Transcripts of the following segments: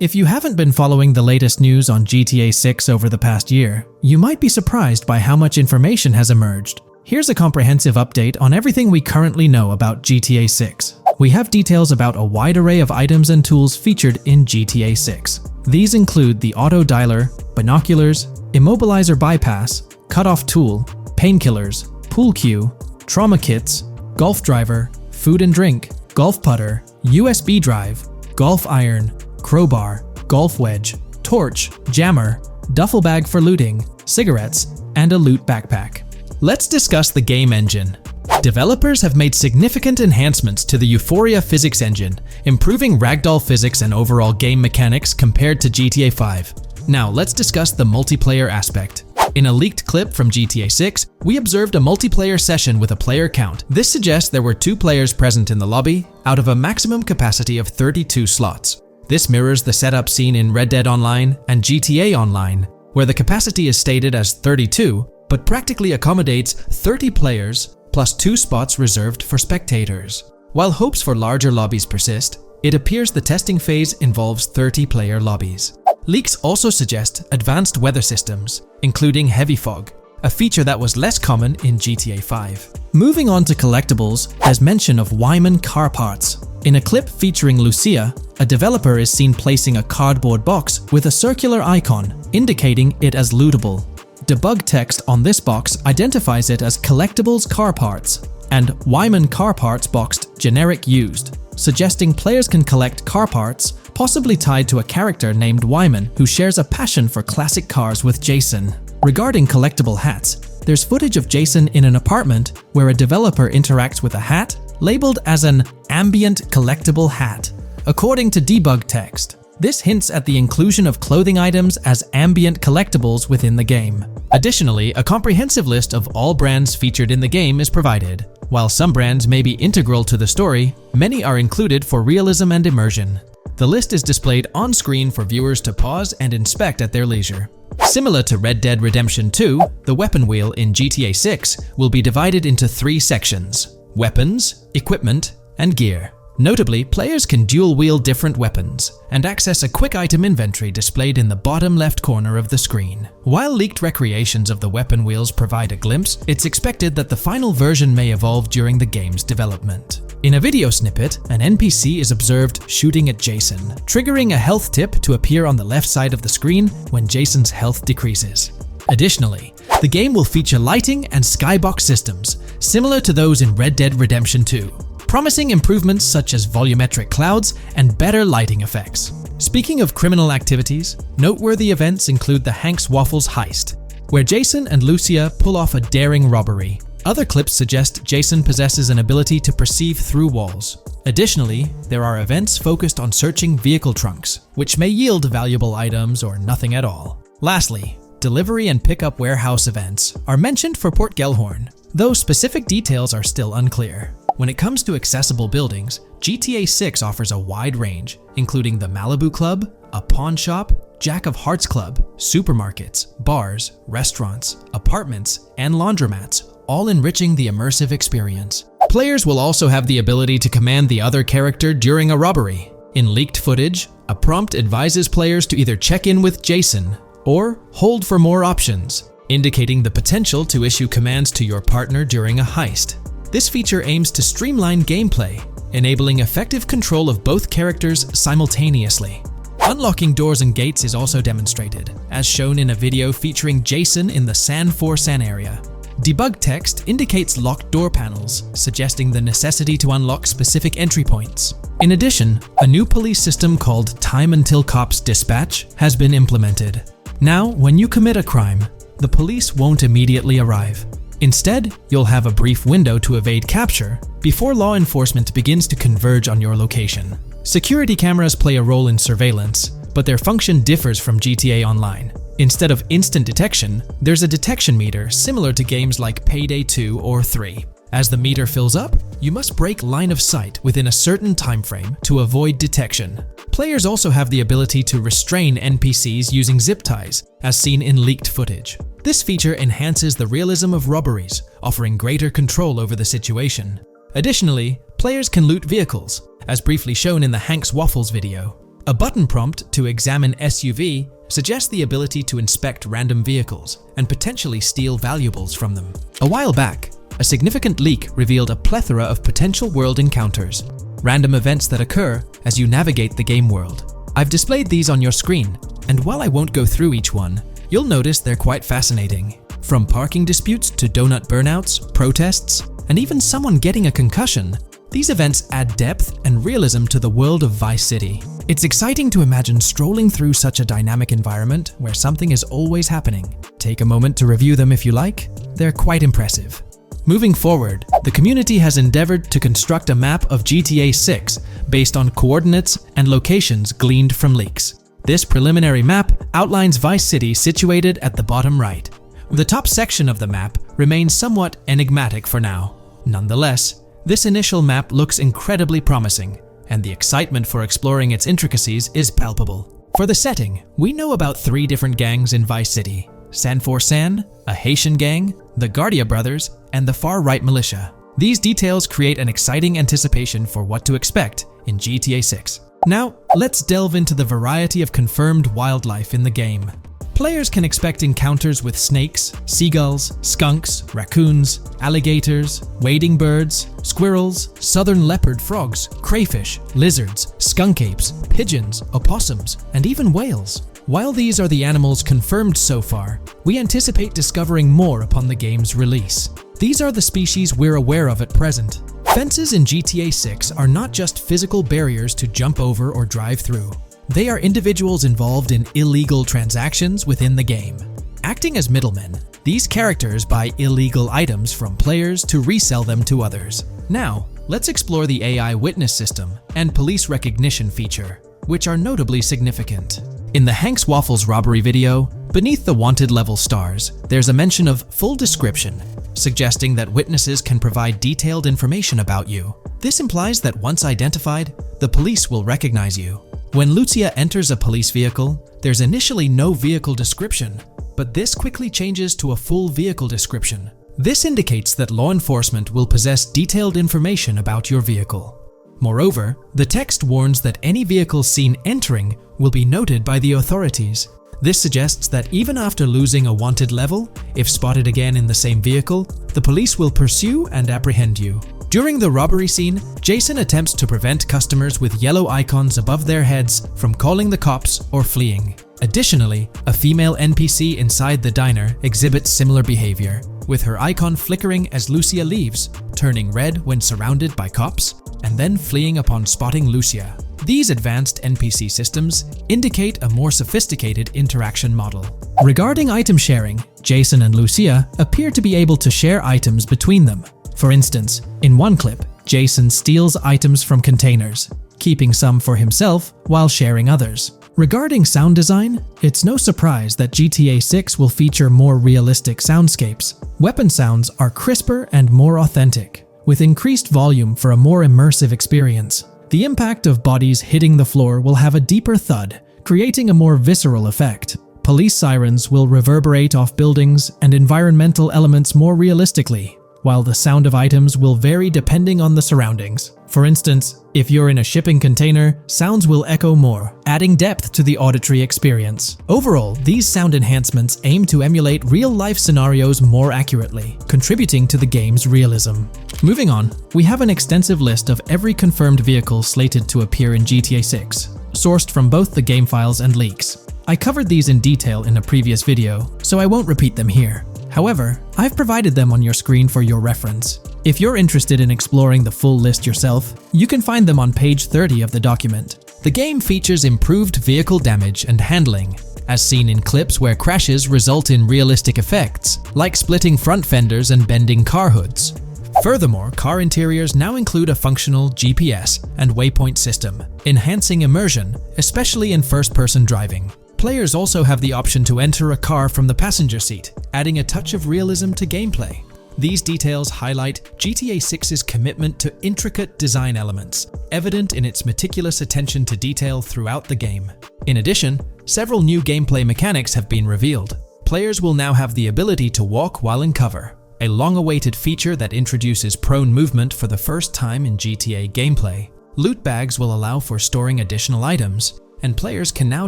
If you haven't been following the latest news on GTA 6 over the past year, you might be surprised by how much information has emerged. Here's a comprehensive update on everything we currently know about GTA 6. We have details about a wide array of items and tools featured in GTA 6. These include the auto dialer, binoculars, immobilizer bypass, cutoff tool, painkillers, pool cue, trauma kits, golf driver, food and drink, golf putter, USB drive, golf iron, crowbar, golf wedge, torch, jammer, duffel bag for looting, cigarettes, and a loot backpack. Let's discuss the game engine. Developers have made significant enhancements to the Euphoria physics engine, improving ragdoll physics and overall game mechanics compared to GTA 5. Now let's discuss the multiplayer aspect. In a leaked clip from GTA 6, we observed a multiplayer session with a player count. This suggests there were 2 players present in the lobby, out of a maximum capacity of 32 slots. This mirrors the setup seen in Red Dead Online and GTA Online, where the capacity is stated as 32, but practically accommodates 30 players plus 2 spots reserved for spectators. While hopes for larger lobbies persist, it appears the testing phase involves 30-player lobbies. Leaks also suggest advanced weather systems, including heavy fog, a feature that was less common in GTA 5. Moving on to collectibles, there's mention of Wyman car parts. In a clip featuring Lucia, a developer is seen placing a cardboard box with a circular icon, indicating it as lootable. Debug text on this box identifies it as Collectibles Car Parts and Wyman Car Parts boxed Generic Used, suggesting players can collect car parts, possibly tied to a character named Wyman who shares a passion for classic cars with Jason. Regarding collectible hats, there's footage of Jason in an apartment where a developer interacts with a hat labeled as an ambient collectible hat. According to debug text, this hints at the inclusion of clothing items as ambient collectibles within the game. Additionally, a comprehensive list of all brands featured in the game is provided. While some brands may be integral to the story, many are included for realism and immersion. The list is displayed on screen for viewers to pause and inspect at their leisure. Similar to Red Dead Redemption 2, the weapon wheel in GTA 6 will be divided into 3 sections: weapons, equipment, and gear. Notably, players can dual-wield different weapons and access a quick item inventory displayed in the bottom left corner of the screen. While leaked recreations of the weapon wheels provide a glimpse, it's expected that the final version may evolve during the game's development. In a video snippet, an NPC is observed shooting at Jason, triggering a health tip to appear on the left side of the screen when Jason's health decreases. Additionally, the game will feature lighting and skybox systems, similar to those in Red Dead Redemption 2. Promising improvements such as volumetric clouds and better lighting effects. Speaking of criminal activities, noteworthy events include the Hank's Waffles heist, where Jason and Lucia pull off a daring robbery. Other clips suggest Jason possesses an ability to perceive through walls. Additionally, there are events focused on searching vehicle trunks, which may yield valuable items or nothing at all. Lastly, delivery and pickup warehouse events are mentioned for Port Gellhorn, though specific details are still unclear. When it comes to accessible buildings, GTA 6 offers a wide range, including the Malibu Club, a pawn shop, Jack of Hearts Club, supermarkets, bars, restaurants, apartments, and laundromats, all enriching the immersive experience. Players will also have the ability to command the other character during a robbery. In leaked footage, a prompt advises players to either check in with Jason or hold for more options, indicating the potential to issue commands to your partner during a heist. This feature aims to streamline gameplay, enabling effective control of both characters simultaneously. Unlocking doors and gates is also demonstrated, as shown in a video featuring Jason in the San Forsan area. Debug text indicates locked door panels, suggesting the necessity to unlock specific entry points. In addition, a new police system called Time Until Cops Dispatch has been implemented. Now, when you commit a crime, the police won't immediately arrive. Instead, you'll have a brief window to evade capture before law enforcement begins to converge on your location. Security cameras play a role in surveillance, but their function differs from GTA Online. Instead of instant detection, there's a detection meter similar to games like Payday 2 or 3. As the meter fills up, you must break line of sight within a certain time frame to avoid detection. Players also have the ability to restrain NPCs using zip ties, as seen in leaked footage. This feature enhances the realism of robberies, offering greater control over the situation. Additionally, players can loot vehicles, as briefly shown in the Hank's Waffles video. A button prompt to examine SUV suggests the ability to inspect random vehicles and potentially steal valuables from them. A while back, a significant leak revealed a plethora of potential world encounters, random events that occur as you navigate the game world. I've displayed these on your screen, and while I won't go through each one, you'll notice they're quite fascinating. From parking disputes to donut burnouts, protests, and even someone getting a concussion, these events add depth and realism to the world of Vice City. It's exciting to imagine strolling through such a dynamic environment where something is always happening. Take a moment to review them if you like. They're quite impressive. Moving forward, the community has endeavored to construct a map of GTA 6 based on coordinates and locations gleaned from leaks. This preliminary map outlines Vice City situated at the bottom right. The top section of the map remains somewhat enigmatic for now. Nonetheless, this initial map looks incredibly promising, and the excitement for exploring its intricacies is palpable. For the setting, we know about 3 different gangs in Vice City: San4San, a Haitian gang, the Guardia Brothers, and the far-right militia. These details create an exciting anticipation for what to expect in GTA 6. Now, let's delve into the variety of confirmed wildlife in the game. Players can expect encounters with snakes, seagulls, skunks, raccoons, alligators, wading birds, squirrels, southern leopard frogs, crayfish, lizards, skunk apes, pigeons, opossums, and even whales. While these are the animals confirmed so far, we anticipate discovering more upon the game's release. These are the species we're aware of at present. Fences in GTA 6 are not just physical barriers to jump over or drive through. They are individuals involved in illegal transactions within the game. Acting as middlemen, these characters buy illegal items from players to resell them to others. Now, let's explore the AI witness system and police recognition feature, which are notably significant. In the Hank's Waffles robbery video, beneath the wanted level stars, there's a mention of full description, suggesting that witnesses can provide detailed information about you. This implies that once identified, the police will recognize you. When Lucia enters a police vehicle, there's initially no vehicle description, but this quickly changes to a full vehicle description. This indicates that law enforcement will possess detailed information about your vehicle. Moreover, the text warns that any vehicle seen entering will be noted by the authorities. This suggests that even after losing a wanted level, if spotted again in the same vehicle, the police will pursue and apprehend you. During the robbery scene, Jason attempts to prevent customers with yellow icons above their heads from calling the cops or fleeing. Additionally, a female NPC inside the diner exhibits similar behavior, with her icon flickering as Lucia leaves, turning red when surrounded by cops, and then fleeing upon spotting Lucia. These advanced NPC systems indicate a more sophisticated interaction model. Regarding item sharing, Jason and Lucia appear to be able to share items between them. For instance, in one clip, Jason steals items from containers, keeping some for himself while sharing others. Regarding sound design, it's no surprise that GTA 6 will feature more realistic soundscapes. Weapon sounds are crisper and more authentic, with increased volume for a more immersive experience. The impact of bodies hitting the floor will have a deeper thud, creating a more visceral effect. Police sirens will reverberate off buildings and environmental elements more realistically, while the sound of items will vary depending on the surroundings. For instance, if you're in a shipping container, sounds will echo more, adding depth to the auditory experience. Overall, these sound enhancements aim to emulate real-life scenarios more accurately, contributing to the game's realism. Moving on, we have an extensive list of every confirmed vehicle slated to appear in GTA 6, sourced from both the game files and leaks. I covered these in detail in a previous video, so I won't repeat them here. However, I've provided them on your screen for your reference. If you're interested in exploring the full list yourself, you can find them on page 30 of the document. The game features improved vehicle damage and handling, as seen in clips where crashes result in realistic effects, like splitting front fenders and bending car hoods. Furthermore, car interiors now include a functional GPS and waypoint system, enhancing immersion, especially in first-person driving. Players also have the option to enter a car from the passenger seat, adding a touch of realism to gameplay. These details highlight GTA 6's commitment to intricate design elements, evident in its meticulous attention to detail throughout the game. In addition, several new gameplay mechanics have been revealed. Players will now have the ability to walk while in cover, a long-awaited feature that introduces prone movement for the first time in GTA gameplay. Loot bags will allow for storing additional items, and players can now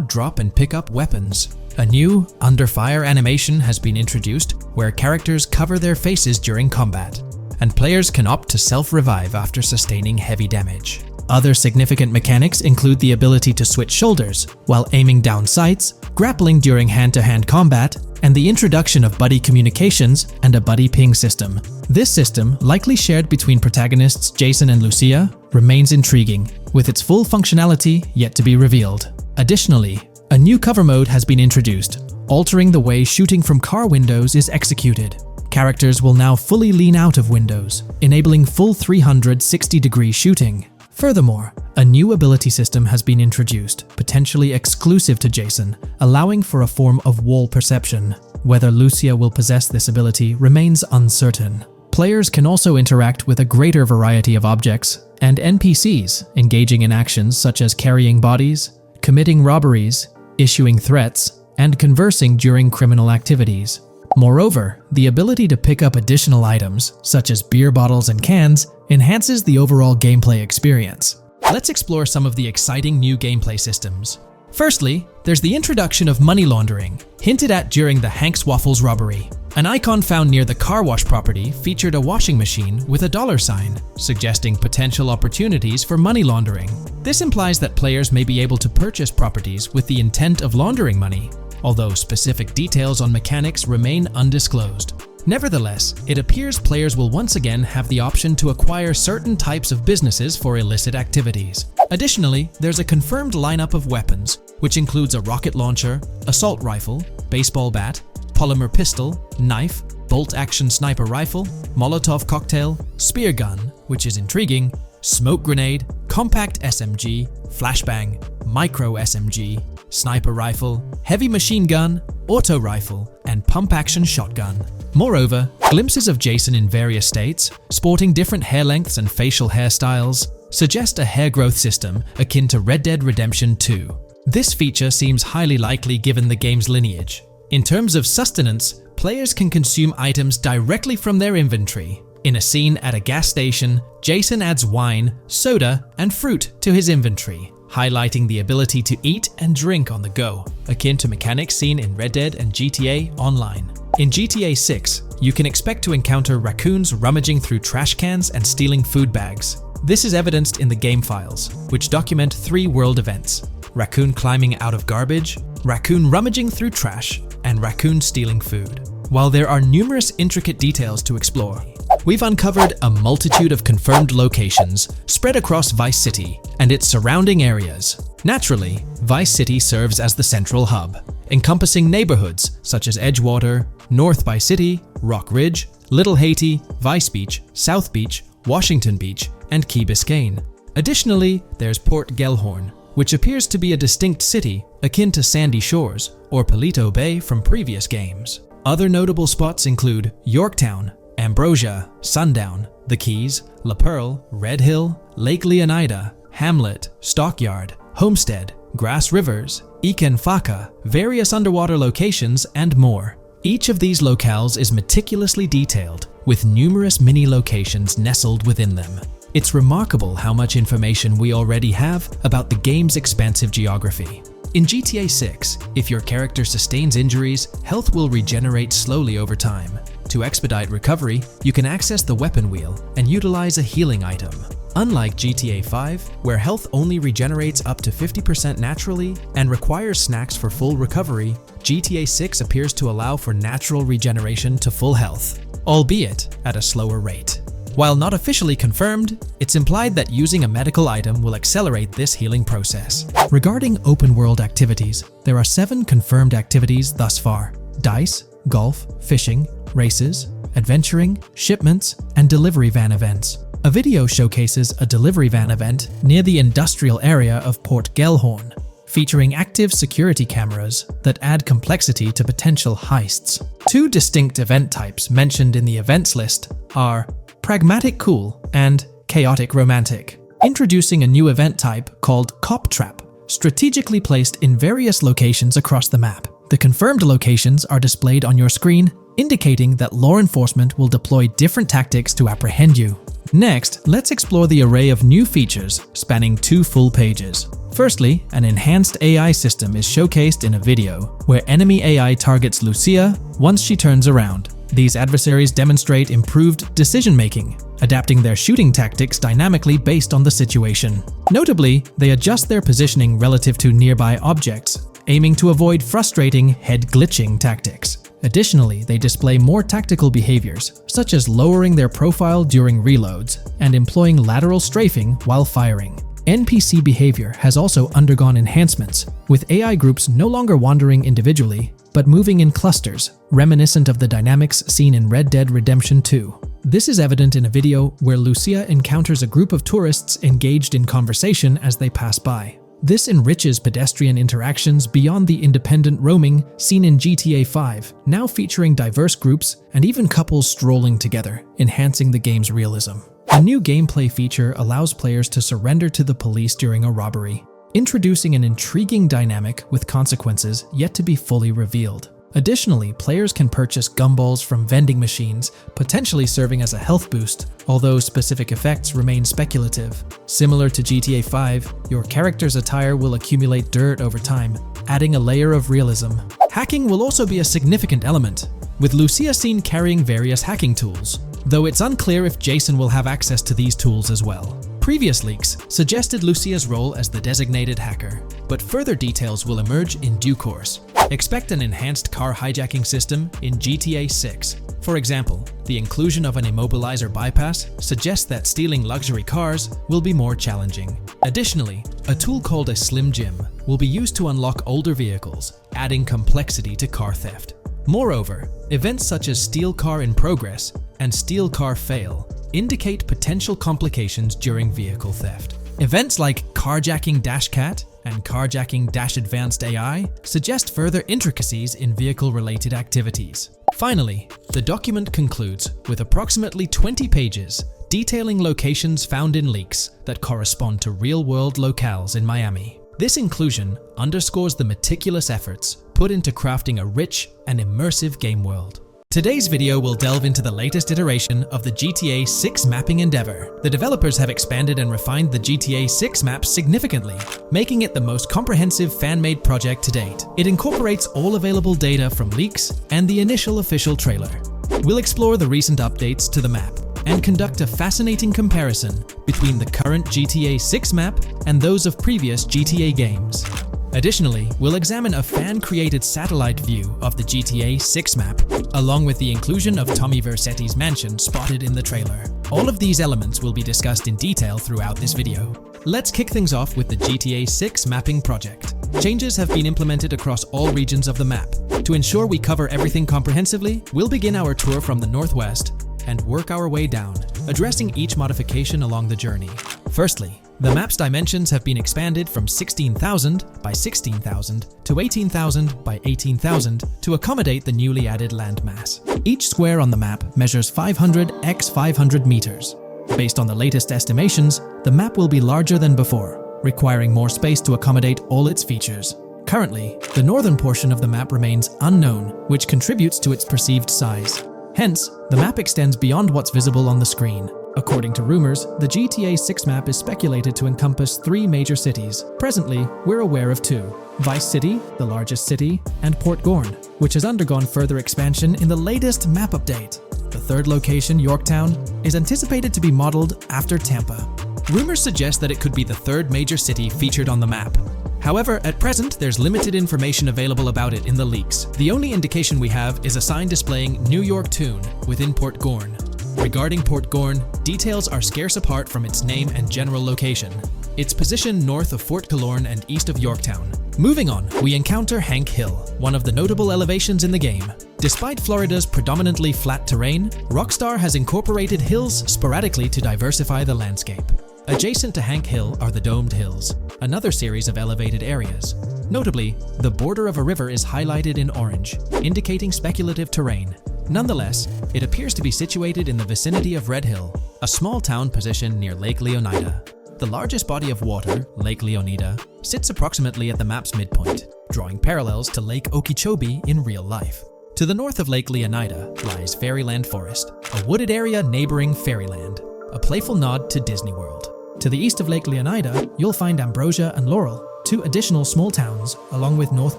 drop and pick up weapons. A new under fire animation has been introduced where characters cover their faces during combat, and players can opt to self-revive after sustaining heavy damage. Other significant mechanics include the ability to switch shoulders while aiming down sights, grappling during hand-to-hand combat, and the introduction of buddy communications and a buddy ping system. This system, likely shared between protagonists Jason and Lucia, remains intriguing, with its full functionality yet to be revealed. Additionally, a new cover mode has been introduced, altering the way shooting from car windows is executed. Characters will now fully lean out of windows, enabling full 360-degree shooting. Furthermore, a new ability system has been introduced, potentially exclusive to Jason, allowing for a form of wall perception. Whether Lucia will possess this ability remains uncertain. Players can also interact with a greater variety of objects and NPCs, engaging in actions such as carrying bodies, committing robberies, issuing threats, and conversing during criminal activities. Moreover, the ability to pick up additional items, such as beer bottles and cans, enhances the overall gameplay experience. Let's explore some of the exciting new gameplay systems. Firstly, there's the introduction of money laundering, hinted at during the Hank's Waffles robbery. An icon found near the car wash property featured a washing machine with a dollar sign, suggesting potential opportunities for money laundering. This implies that players may be able to purchase properties with the intent of laundering money, although specific details on mechanics remain undisclosed. Nevertheless, it appears players will once again have the option to acquire certain types of businesses for illicit activities. Additionally, there's a confirmed lineup of weapons, which includes a rocket launcher, assault rifle, baseball bat, polymer pistol, knife, bolt-action sniper rifle, Molotov cocktail, spear gun, which is intriguing, smoke grenade, compact SMG, flashbang, micro SMG, sniper rifle, heavy machine gun, auto rifle, and pump-action shotgun. Moreover, glimpses of Jason in various states, sporting different hair lengths and facial hairstyles, suggest a hair growth system akin to Red Dead Redemption 2. This feature seems highly likely given the game's lineage. In terms of sustenance, players can consume items directly from their inventory. In a scene at a gas station, Jason adds wine, soda, and fruit to his inventory, highlighting the ability to eat and drink on the go, akin to mechanics seen in Red Dead and GTA Online. In GTA 6, you can expect to encounter raccoons rummaging through trash cans and stealing food bags. This is evidenced in the game files, which document 3 world events: raccoon climbing out of garbage, raccoon rummaging through trash, and raccoon stealing food. While there are numerous intricate details to explore, we've uncovered a multitude of confirmed locations spread across Vice City and its surrounding areas. Naturally, Vice City serves as the central hub, encompassing neighborhoods such as Edgewater, North Vice City, Rock Ridge, Little Haiti, Vice Beach, South Beach, Washington Beach, and Key Biscayne. Additionally, there's Port Gellhorn, which appears to be a distinct city akin to Sandy Shores or Paleto Bay from previous games. Other notable spots include Yorktown, Ambrosia, Sundown, The Keys, La Pearl, Red Hill, Lake Leonida, Hamlet, Stockyard, Homestead, Grass Rivers, Ikenfaka, various underwater locations, and more. Each of these locales is meticulously detailed, with numerous mini-locations nestled within them. It's remarkable how much information we already have about the game's expansive geography. In GTA 6, if your character sustains injuries, health will regenerate slowly over time. To expedite recovery, you can access the weapon wheel and utilize a healing item. Unlike GTA 5, where health only regenerates up to 50% naturally and requires snacks for full recovery, GTA 6 appears to allow for natural regeneration to full health, albeit at a slower rate. While not officially confirmed, it's implied that using a medical item will accelerate this healing process. Regarding open-world activities, there are 7 confirmed activities thus far: dice, golf, fishing, races, adventuring, shipments, and delivery van events. A video showcases a delivery van event near the industrial area of Port Gellhorn, featuring active security cameras that add complexity to potential heists. 2 distinct event types mentioned in the events list are Pragmatic Cool and Chaotic Romantic, introducing a new event type called Cop Trap, strategically placed in various locations across the map. The confirmed locations are displayed on your screen, indicating that law enforcement will deploy different tactics to apprehend you. Next, let's explore the array of new features spanning 2 full pages. Firstly, an enhanced AI system is showcased in a video, where enemy AI targets Lucia once she turns around. These adversaries demonstrate improved decision-making, adapting their shooting tactics dynamically based on the situation. Notably, they adjust their positioning relative to nearby objects, aiming to avoid frustrating head-glitching tactics. Additionally, they display more tactical behaviors, such as lowering their profile during reloads and employing lateral strafing while firing. NPC behavior has also undergone enhancements, with AI groups no longer wandering individually, but moving in clusters, reminiscent of the dynamics seen in Red Dead Redemption 2. This is evident in a video where Lucia encounters a group of tourists engaged in conversation as they pass by. This enriches pedestrian interactions beyond the independent roaming seen in GTA 5, now featuring diverse groups and even couples strolling together, enhancing the game's realism. A new gameplay feature allows players to surrender to the police during a robbery, introducing an intriguing dynamic with consequences yet to be fully revealed. Additionally, players can purchase gumballs from vending machines, potentially serving as a health boost, although specific effects remain speculative. Similar to GTA 5, your character's attire will accumulate dirt over time, adding a layer of realism. Hacking will also be a significant element, with Lucia seen carrying various hacking tools, though it's unclear if Jason will have access to these tools as well. Previous leaks suggested Lucia's role as the designated hacker, but further details will emerge in due course. Expect an enhanced car hijacking system in GTA 6. For example, the inclusion of an immobilizer bypass suggests that stealing luxury cars will be more challenging. Additionally, a tool called a Slim Jim will be used to unlock older vehicles, adding complexity to car theft. Moreover, events such as Steal Car in Progress and Steal Car Fail indicate potential complications during vehicle theft. Events like Carjacking Cat and Carjacking Advanced AI suggest further intricacies in vehicle-related activities. Finally, the document concludes with approximately 20 pages detailing locations found in leaks that correspond to real-world locales in Miami. This inclusion underscores the meticulous efforts put into crafting a rich and immersive game world. Today's video will delve into the latest iteration of the GTA 6 mapping endeavor. The developers have expanded and refined the GTA 6 map significantly, making it the most comprehensive fan-made project to date. It incorporates all available data from leaks and the initial official trailer. We'll explore the recent updates to the map and conduct a fascinating comparison between the current GTA 6 map and those of previous GTA games. Additionally, we'll examine a fan-created satellite view of the GTA 6 map, along with the inclusion of Tommy Vercetti's mansion spotted in the trailer. All of these elements will be discussed in detail throughout this video. Let's kick things off with the GTA 6 mapping project. Changes have been implemented across all regions of the map. To ensure we cover everything comprehensively, we'll begin our tour from the northwest and work our way down, addressing each modification along the journey. Firstly, the map's dimensions have been expanded from 16,000 by 16,000 to 18,000 by 18,000 to accommodate the newly added landmass. Each square on the map measures 500 x 500 meters. Based on the latest estimations, the map will be larger than before, requiring more space to accommodate all its features. Currently, the northern portion of the map remains unknown, which contributes to its perceived size. Hence, the map extends beyond what's visible on the screen. According to rumors, the GTA 6 map is speculated to encompass 3 major cities. Presently, we're aware of 2. Vice City, the largest city, and Port Gorn, which has undergone further expansion in the latest map update. The third location, Yorktown, is anticipated to be modeled after Tampa. Rumors suggest that it could be the 3rd major city featured on the map. However, at present, there's limited information available about it in the leaks. The only indication we have is a sign displaying New York Tune within Port Gorn. Regarding Port Gorn, details are scarce apart from its name and general location. It's positioned north of Fort Killorn and east of Yorktown. Moving on, we encounter Hank Hill, one of the notable elevations in the game. Despite Florida's predominantly flat terrain, Rockstar has incorporated hills sporadically to diversify the landscape. Adjacent to Hank Hill are the Domed Hills, another series of elevated areas. Notably, the border of a river is highlighted in orange, indicating speculative terrain. Nonetheless, it appears to be situated in the vicinity of Red Hill, a small town positioned near Lake Leonida. The largest body of water, Lake Leonida, sits approximately at the map's midpoint, drawing parallels to Lake Okeechobee in real life. To the north of Lake Leonida lies Fairyland Forest, a wooded area neighboring Fairyland. a playful nod to Disney World. To the east of Lake Leonida, you'll find Ambrosia and Laurel, two additional small towns, along with North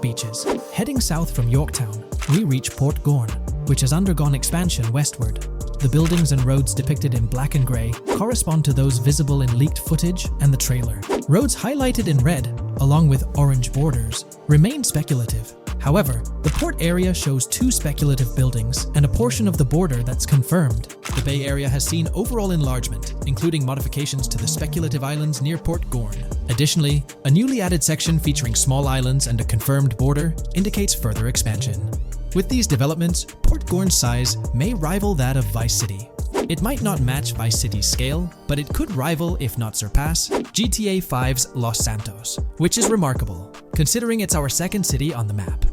Beaches. Heading south from Yorktown, we reach Port Gorn, which has undergone expansion westward. The buildings and roads depicted in black and grey correspond to those visible in leaked footage and the trailer. Roads highlighted in red, along with orange borders, remain speculative. However, the port area shows two speculative buildings and a portion of the border that's confirmed. The Bay Area has seen overall enlargement, including modifications to the speculative islands near Port Gorn. Additionally, a newly added section featuring small islands and a confirmed border indicates further expansion. With these developments, Port Gorn's size may rival that of Vice City. It might not match Vice City's scale, but it could rival, if not surpass, GTA 5's Los Santos, which is remarkable, considering it's our second city on the map.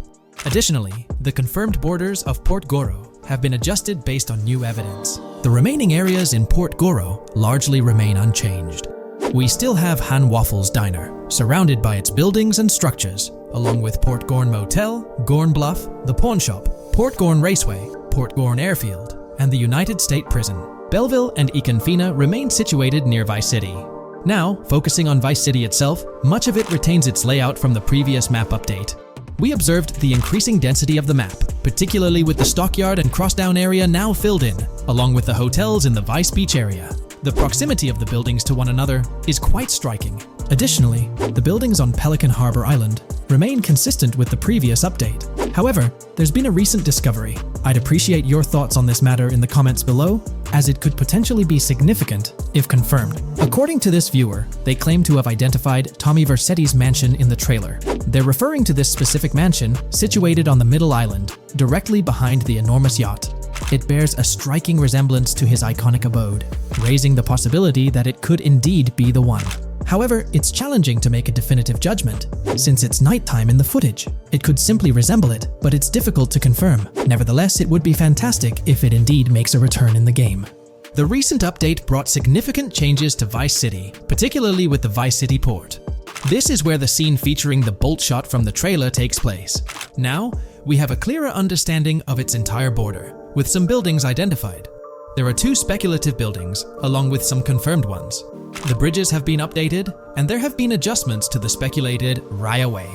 Additionally, the confirmed borders of Port Goro have been adjusted based on new evidence. The remaining areas in Port Goro largely remain unchanged. We still have Han Waffles Diner, surrounded by its buildings and structures, along with Port Gorn Motel, Gorn Bluff, the Pawn Shop, Port Gorn Raceway, Port Gorn Airfield, and the United State Prison. Belleville and Econfina remain situated near Vice City. Now, focusing on Vice City itself, much of it retains its layout from the previous map update. We observed the increasing density of the map, particularly with the Stockyard and Crossdown area now filled in, along with the hotels in the Vice Beach area. The proximity of the buildings to one another is quite striking. Additionally, the buildings on Pelican Harbor Island remain consistent with the previous update. However, there's been a recent discovery. I'd appreciate your thoughts on this matter in the comments below, as it could potentially be significant if confirmed. According to this viewer, they claim to have identified Tommy Vercetti's mansion in the trailer. They're referring to this specific mansion situated on the middle island, directly behind the enormous yacht. It bears a striking resemblance to his iconic abode, raising the possibility that it could indeed be the one. However, it's challenging to make a definitive judgment, since it's nighttime in the footage. It could simply resemble it, but it's difficult to confirm. Nevertheless, it would be fantastic if it indeed makes a return in the game. The recent update brought significant changes to Vice City, particularly with the Vice City port. This is where the scene featuring the bolt shot from the trailer takes place. Now, we have a clearer understanding of its entire border, with some buildings identified. There are two speculative buildings, along with some confirmed ones. The bridges have been updated, and there have been adjustments to the speculated Raya Way.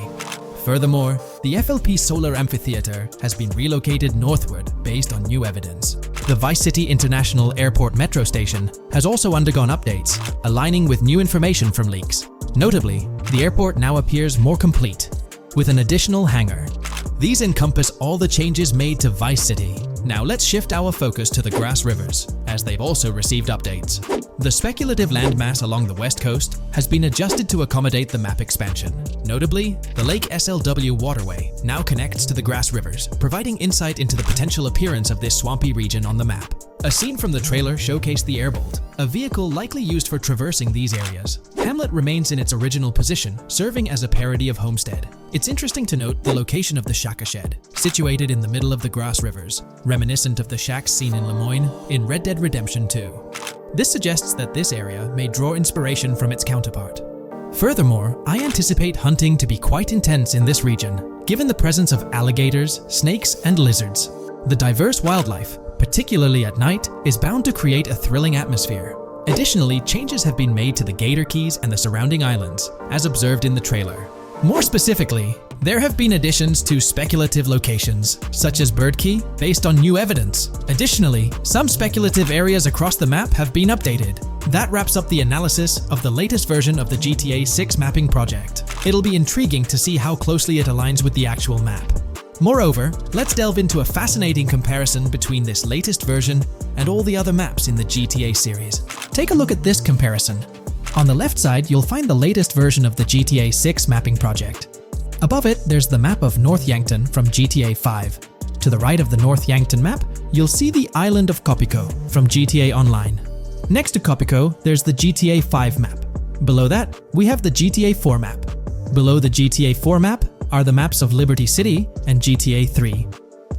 Furthermore, the FLP Solar Amphitheater has been relocated northward based on new evidence. The Vice City International Airport metro station has also undergone updates, aligning with new information from leaks. Notably, the airport now appears more complete, with an additional hangar. These encompass all the changes made to Vice City. Now let's shift our focus to the Grass Rivers, as they've also received updates. The speculative landmass along the west coast has been adjusted to accommodate the map expansion. Notably, the Lake SLW waterway now connects to the Grass Rivers, providing insight into the potential appearance of this swampy region on the map. A scene from the trailer showcased the Airbolt, a vehicle likely used for traversing these areas. Hamlet remains in its original position, serving as a parody of Homestead. It's interesting to note the location of the Shaka Shed, situated in the middle of the Grass Rivers, reminiscent of the shacks seen in Lemoyne in Red Dead Redemption 2. This suggests that this area may draw inspiration from its counterpart. Furthermore, I anticipate hunting to be quite intense in this region, given the presence of alligators, snakes, and lizards. The diverse wildlife, particularly at night, is bound to create a thrilling atmosphere. Additionally, changes have been made to the Gator Keys and the surrounding islands, as observed in the trailer. More specifically, there have been additions to speculative locations, such as Bird Key, based on new evidence. Additionally, some speculative areas across the map have been updated. That wraps up the analysis of the latest version of the GTA 6 mapping project. It'll be intriguing to see how closely it aligns with the actual map. Moreover, let's delve into a fascinating comparison between this latest version and all the other maps in the GTA series. Take a look at this comparison. On the left side, you'll find the latest version of the GTA 6 mapping project. Above it, there's the map of North Yankton from GTA 5. To the right of the North Yankton map, you'll see the island of Copico from GTA Online. Next to Copico, there's the GTA 5 map. Below that, we have the GTA 4 map. Below the GTA 4 map are the maps of Liberty City and GTA 3.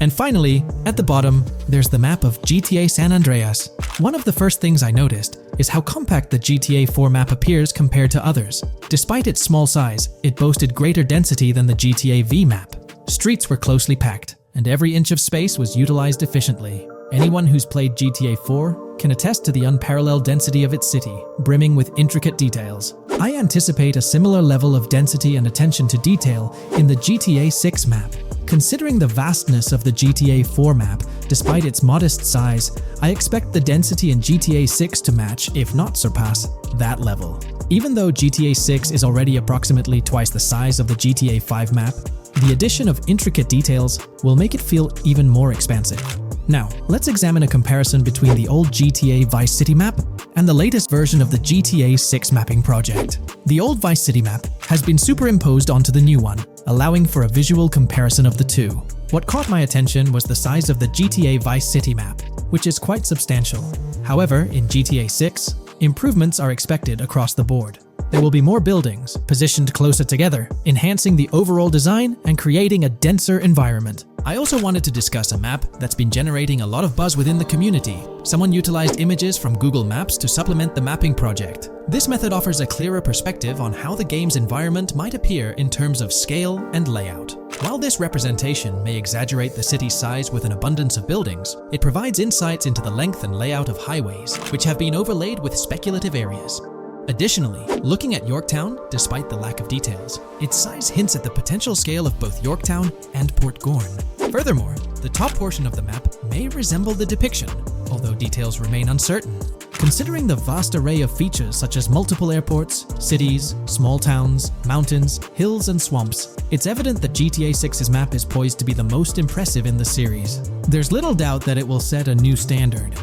And finally, at the bottom, there's the map of GTA San Andreas. One of the first things I noticed is how compact the GTA 4 map appears compared to others. Despite its small size, it boasted greater density than the GTA V map. Streets were closely packed, and every inch of space was utilized efficiently. Anyone who's played GTA 4 can attest to the unparalleled density of its city, brimming with intricate details. I anticipate a similar level of density and attention to detail in the GTA 6 map. Considering the vastness of the GTA 4 map, despite its modest size, I expect the density in GTA 6 to match, if not surpass, that level. Even though GTA 6 is already approximately twice the size of the GTA 5 map, the addition of intricate details will make it feel even more expansive. Now, let's examine a comparison between the old GTA Vice City map and the latest version of the GTA 6 mapping project. The old Vice City map has been superimposed onto the new one, allowing for a visual comparison of the two. What caught my attention was the size of the GTA Vice City map, which is quite substantial. However, in GTA 6, improvements are expected across the board. There will be more buildings, positioned closer together, enhancing the overall design and creating a denser environment. I also wanted to discuss a map that's been generating a lot of buzz within the community. Someone utilized images from Google Maps to supplement the mapping project. This method offers a clearer perspective on how the game's environment might appear in terms of scale and layout. While this representation may exaggerate the city's size with an abundance of buildings, it provides insights into the length and layout of highways, which have been overlaid with speculative areas. Additionally, looking at Yorktown, despite the lack of details, its size hints at the potential scale of both Yorktown and Port Gorn. Furthermore, the top portion of the map may resemble the depiction, although details remain uncertain. Considering the vast array of features such as multiple airports, cities, small towns, mountains, hills, and swamps, it's evident that GTA 6's map is poised to be the most impressive in the series. There's little doubt that it will set a new standard.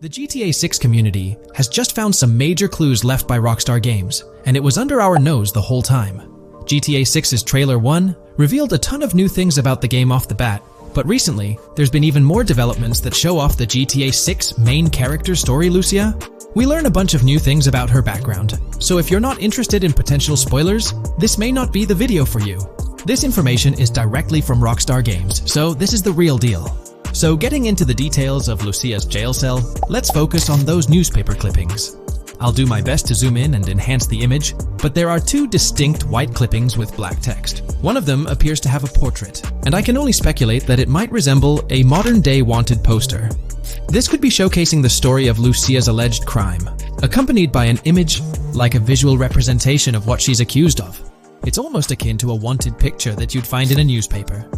The GTA 6 community has just found some major clues left by Rockstar Games, and it was under our nose the whole time. GTA 6's Trailer 1 revealed a ton of new things about the game off the bat, but recently, there's been even more developments that show off the GTA 6 main character story, Lucia. We learn a bunch of new things about her background, so if you're not interested in potential spoilers, this may not be the video for you. This information is directly from Rockstar Games, so this is the real deal. So getting into the details of Lucia's jail cell, let's focus on those newspaper clippings. I'll do my best to zoom in and enhance the image, but there are two distinct white clippings with black text. One of them appears to have a portrait, and I can only speculate that it might resemble a modern-day wanted poster. This could be showcasing the story of Lucia's alleged crime, accompanied by an image like a visual representation of what she's accused of. It's almost akin to a wanted picture that you'd find in a newspaper.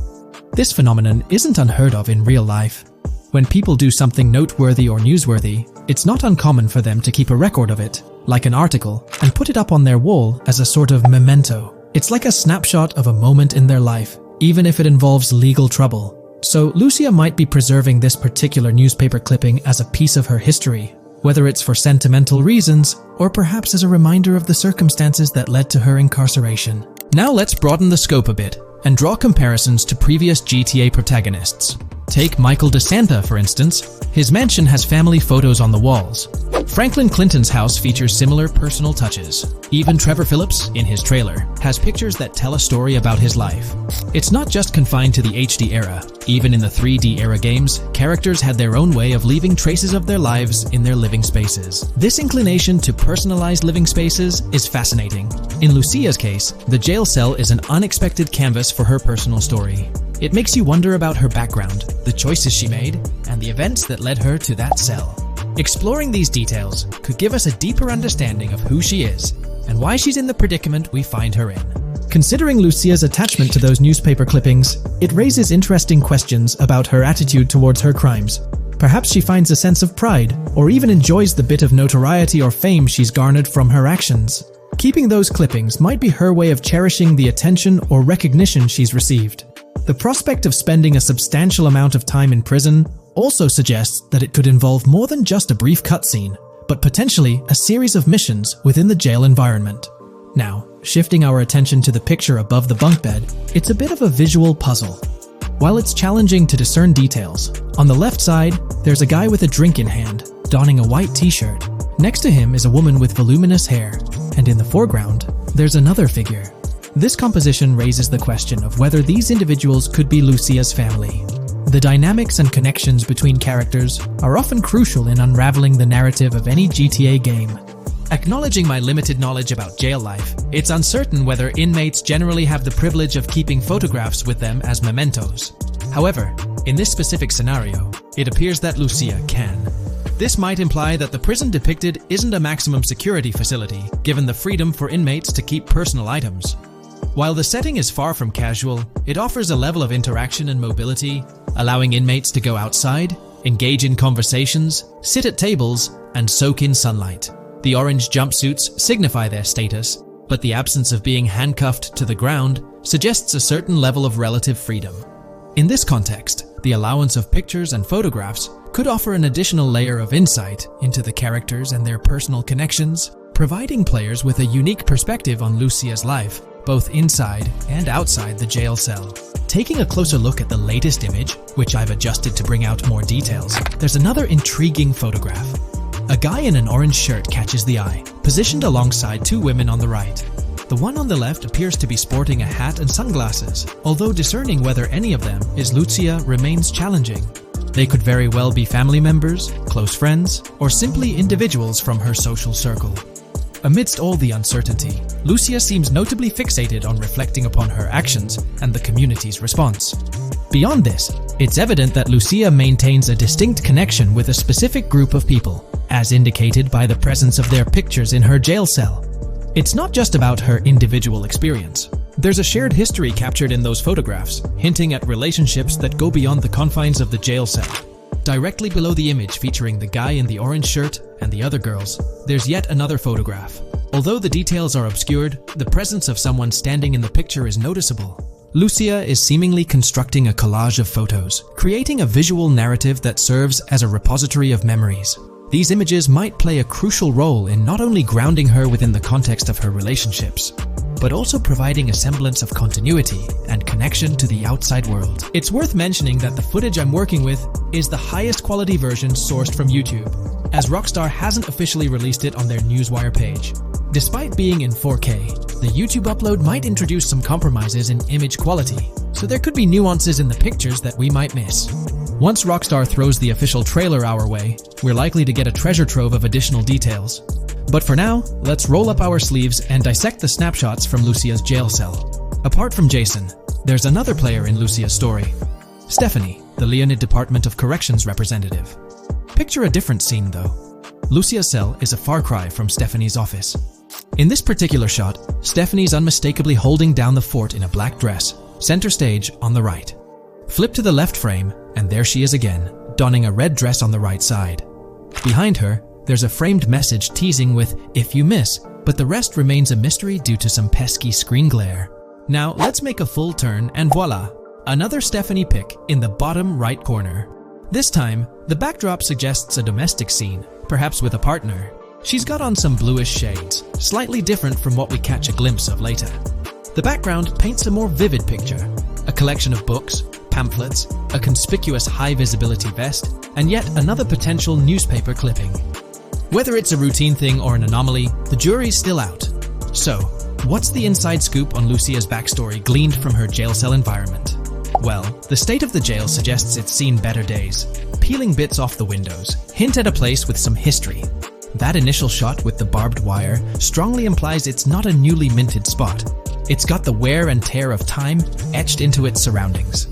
This phenomenon isn't unheard of in real life. When people do something noteworthy or newsworthy, it's not uncommon for them to keep a record of it, like an article, and put it up on their wall as a sort of memento. It's like a snapshot of a moment in their life, even if it involves legal trouble. So Lucia might be preserving this particular newspaper clipping as a piece of her history, whether it's for sentimental reasons or perhaps as a reminder of the circumstances that led to her incarceration. Now let's broaden the scope a bit and draw comparisons to previous GTA protagonists. Take Michael DeSanta, for instance. His mansion has family photos on the walls. Franklin Clinton's house features similar personal touches. Even Trevor Phillips, in his trailer, has pictures that tell a story about his life. It's not just confined to the HD era. Even in the 3D era games, characters had their own way of leaving traces of their lives in their living spaces. This inclination to personalized living spaces is fascinating. In Lucia's case, the jail cell is an unexpected canvas for her personal story. It makes you wonder about her background, the choices she made, and the events that led her to that cell. Exploring these details could give us a deeper understanding of who she is and why she's in the predicament we find her in. Considering Lucia's attachment to those newspaper clippings, it raises interesting questions about her attitude towards her crimes. Perhaps she finds a sense of pride, or even enjoys the bit of notoriety or fame she's garnered from her actions. Keeping those clippings might be her way of cherishing the attention or recognition she's received. The prospect of spending a substantial amount of time in prison also suggests that it could involve more than just a brief cutscene, but potentially a series of missions within the jail environment. Now, shifting our attention to the picture above the bunk bed, it's a bit of a visual puzzle. While it's challenging to discern details, on the left side, there's a guy with a drink in hand, donning a white t-shirt. Next to him is a woman with voluminous hair, and in the foreground, there's another figure. This composition raises the question of whether these individuals could be Lucia's family. The dynamics and connections between characters are often crucial in unraveling the narrative of any GTA game. Acknowledging my limited knowledge about jail life, it's uncertain whether inmates generally have the privilege of keeping photographs with them as mementos. However, in this specific scenario, it appears that Lucia can. This might imply that the prison depicted isn't a maximum security facility, given the freedom for inmates to keep personal items. While the setting is far from casual, it offers a level of interaction and mobility, allowing inmates to go outside, engage in conversations, sit at tables, and soak in sunlight. The orange jumpsuits signify their status, but the absence of being handcuffed to the ground suggests a certain level of relative freedom. In this context, the allowance of pictures and photographs could offer an additional layer of insight into the characters and their personal connections, providing players with a unique perspective on Lucia's life, both inside and outside the jail cell. Taking a closer look at the latest image, which I've adjusted to bring out more details, there's another intriguing photograph. A guy in an orange shirt catches the eye, positioned alongside two women on the right. The one on the left appears to be sporting a hat and sunglasses, although discerning whether any of them is Lucia remains challenging. They could very well be family members, close friends, or simply individuals from her social circle. Amidst all the uncertainty, Lucia seems notably fixated on reflecting upon her actions and the community's response. Beyond this, it's evident that Lucia maintains a distinct connection with a specific group of people, as indicated by the presence of their pictures in her jail cell. It's not just about her individual experience. There's a shared history captured in those photographs, hinting at relationships that go beyond the confines of the jail cell. Directly below the image featuring the guy in the orange shirt and the other girls, there's yet another photograph. Although the details are obscured, the presence of someone standing in the picture is noticeable. Lucia is seemingly constructing a collage of photos, creating a visual narrative that serves as a repository of memories. These images might play a crucial role in not only grounding her within the context of her relationships, but also providing a semblance of continuity and connection to the outside world. It's worth mentioning that the footage I'm working with is the highest quality version sourced from YouTube, as Rockstar hasn't officially released it on their Newswire page. Despite being in 4K, the YouTube upload might introduce some compromises in image quality, so there could be nuances in the pictures that we might miss. Once Rockstar throws the official trailer our way, we're likely to get a treasure trove of additional details. But for now, let's roll up our sleeves and dissect the snapshots from Lucia's jail cell. Apart from Jason, there's another player in Lucia's story. Stephanie, the Leonid Department of Corrections representative. Picture a different scene though. Lucia's cell is a far cry from Stephanie's office. In this particular shot, Stephanie's unmistakably holding down the fort in a black dress, center stage on the right. Flip to the left frame, and there she is again, donning a red dress on the right side. Behind her, there's a framed message teasing with "if you miss," but the rest remains a mystery due to some pesky screen glare. Now let's make a full turn and voila, another Stephanie pic in the bottom right corner. This time, the backdrop suggests a domestic scene, perhaps with a partner. She's got on some bluish shades, slightly different from what we catch a glimpse of later. The background paints a more vivid picture, a collection of books, pamphlets, a conspicuous high-visibility vest, and yet another potential newspaper clipping. Whether it's a routine thing or an anomaly, the jury's still out. So, what's the inside scoop on Lucia's backstory gleaned from her jail cell environment? Well, the state of the jail suggests it's seen better days. Peeling bits off the windows hint at a place with some history. That initial shot with the barbed wire strongly implies it's not a newly minted spot. It's got the wear and tear of time etched into its surroundings.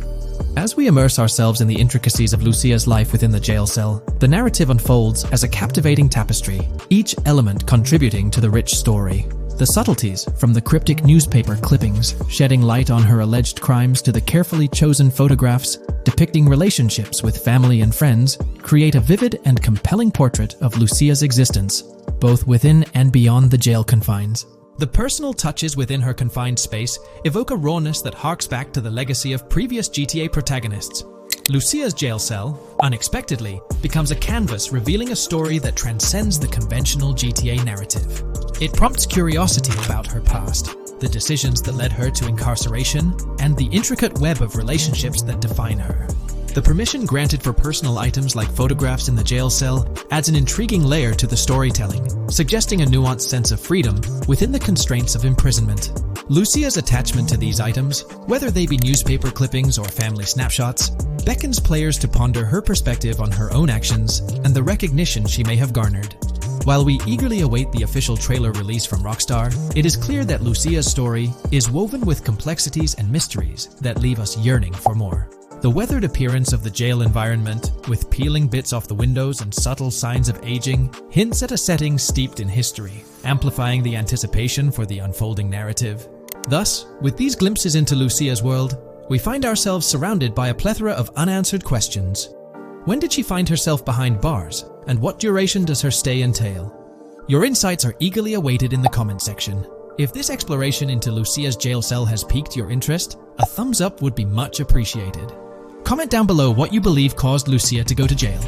As we immerse ourselves in the intricacies of Lucia's life within the jail cell, the narrative unfolds as a captivating tapestry, each element contributing to the rich story. The subtleties, from the cryptic newspaper clippings shedding light on her alleged crimes to the carefully chosen photographs depicting relationships with family and friends, create a vivid and compelling portrait of Lucia's existence, both within and beyond the jail confines. The personal touches within her confined space evoke a rawness that harks back to the legacy of previous GTA protagonists. Lucia's jail cell, unexpectedly, becomes a canvas revealing a story that transcends the conventional GTA narrative. It prompts curiosity about her past, the decisions that led her to incarceration, and the intricate web of relationships that define her. The permission granted for personal items like photographs in the jail cell adds an intriguing layer to the storytelling, suggesting a nuanced sense of freedom within the constraints of imprisonment. Lucia's attachment to these items, whether they be newspaper clippings or family snapshots, beckons players to ponder her perspective on her own actions and the recognition she may have garnered. While we eagerly await the official trailer release from Rockstar, it is clear that Lucia's story is woven with complexities and mysteries that leave us yearning for more. The weathered appearance of the jail environment, with peeling bits off the windows and subtle signs of aging, hints at a setting steeped in history, amplifying the anticipation for the unfolding narrative. Thus, with these glimpses into Lucia's world, we find ourselves surrounded by a plethora of unanswered questions. When did she find herself behind bars, and what duration does her stay entail? Your insights are eagerly awaited in the comment section. If this exploration into Lucia's jail cell has piqued your interest, a thumbs up would be much appreciated. Comment down below what you believe caused Lucia to go to jail.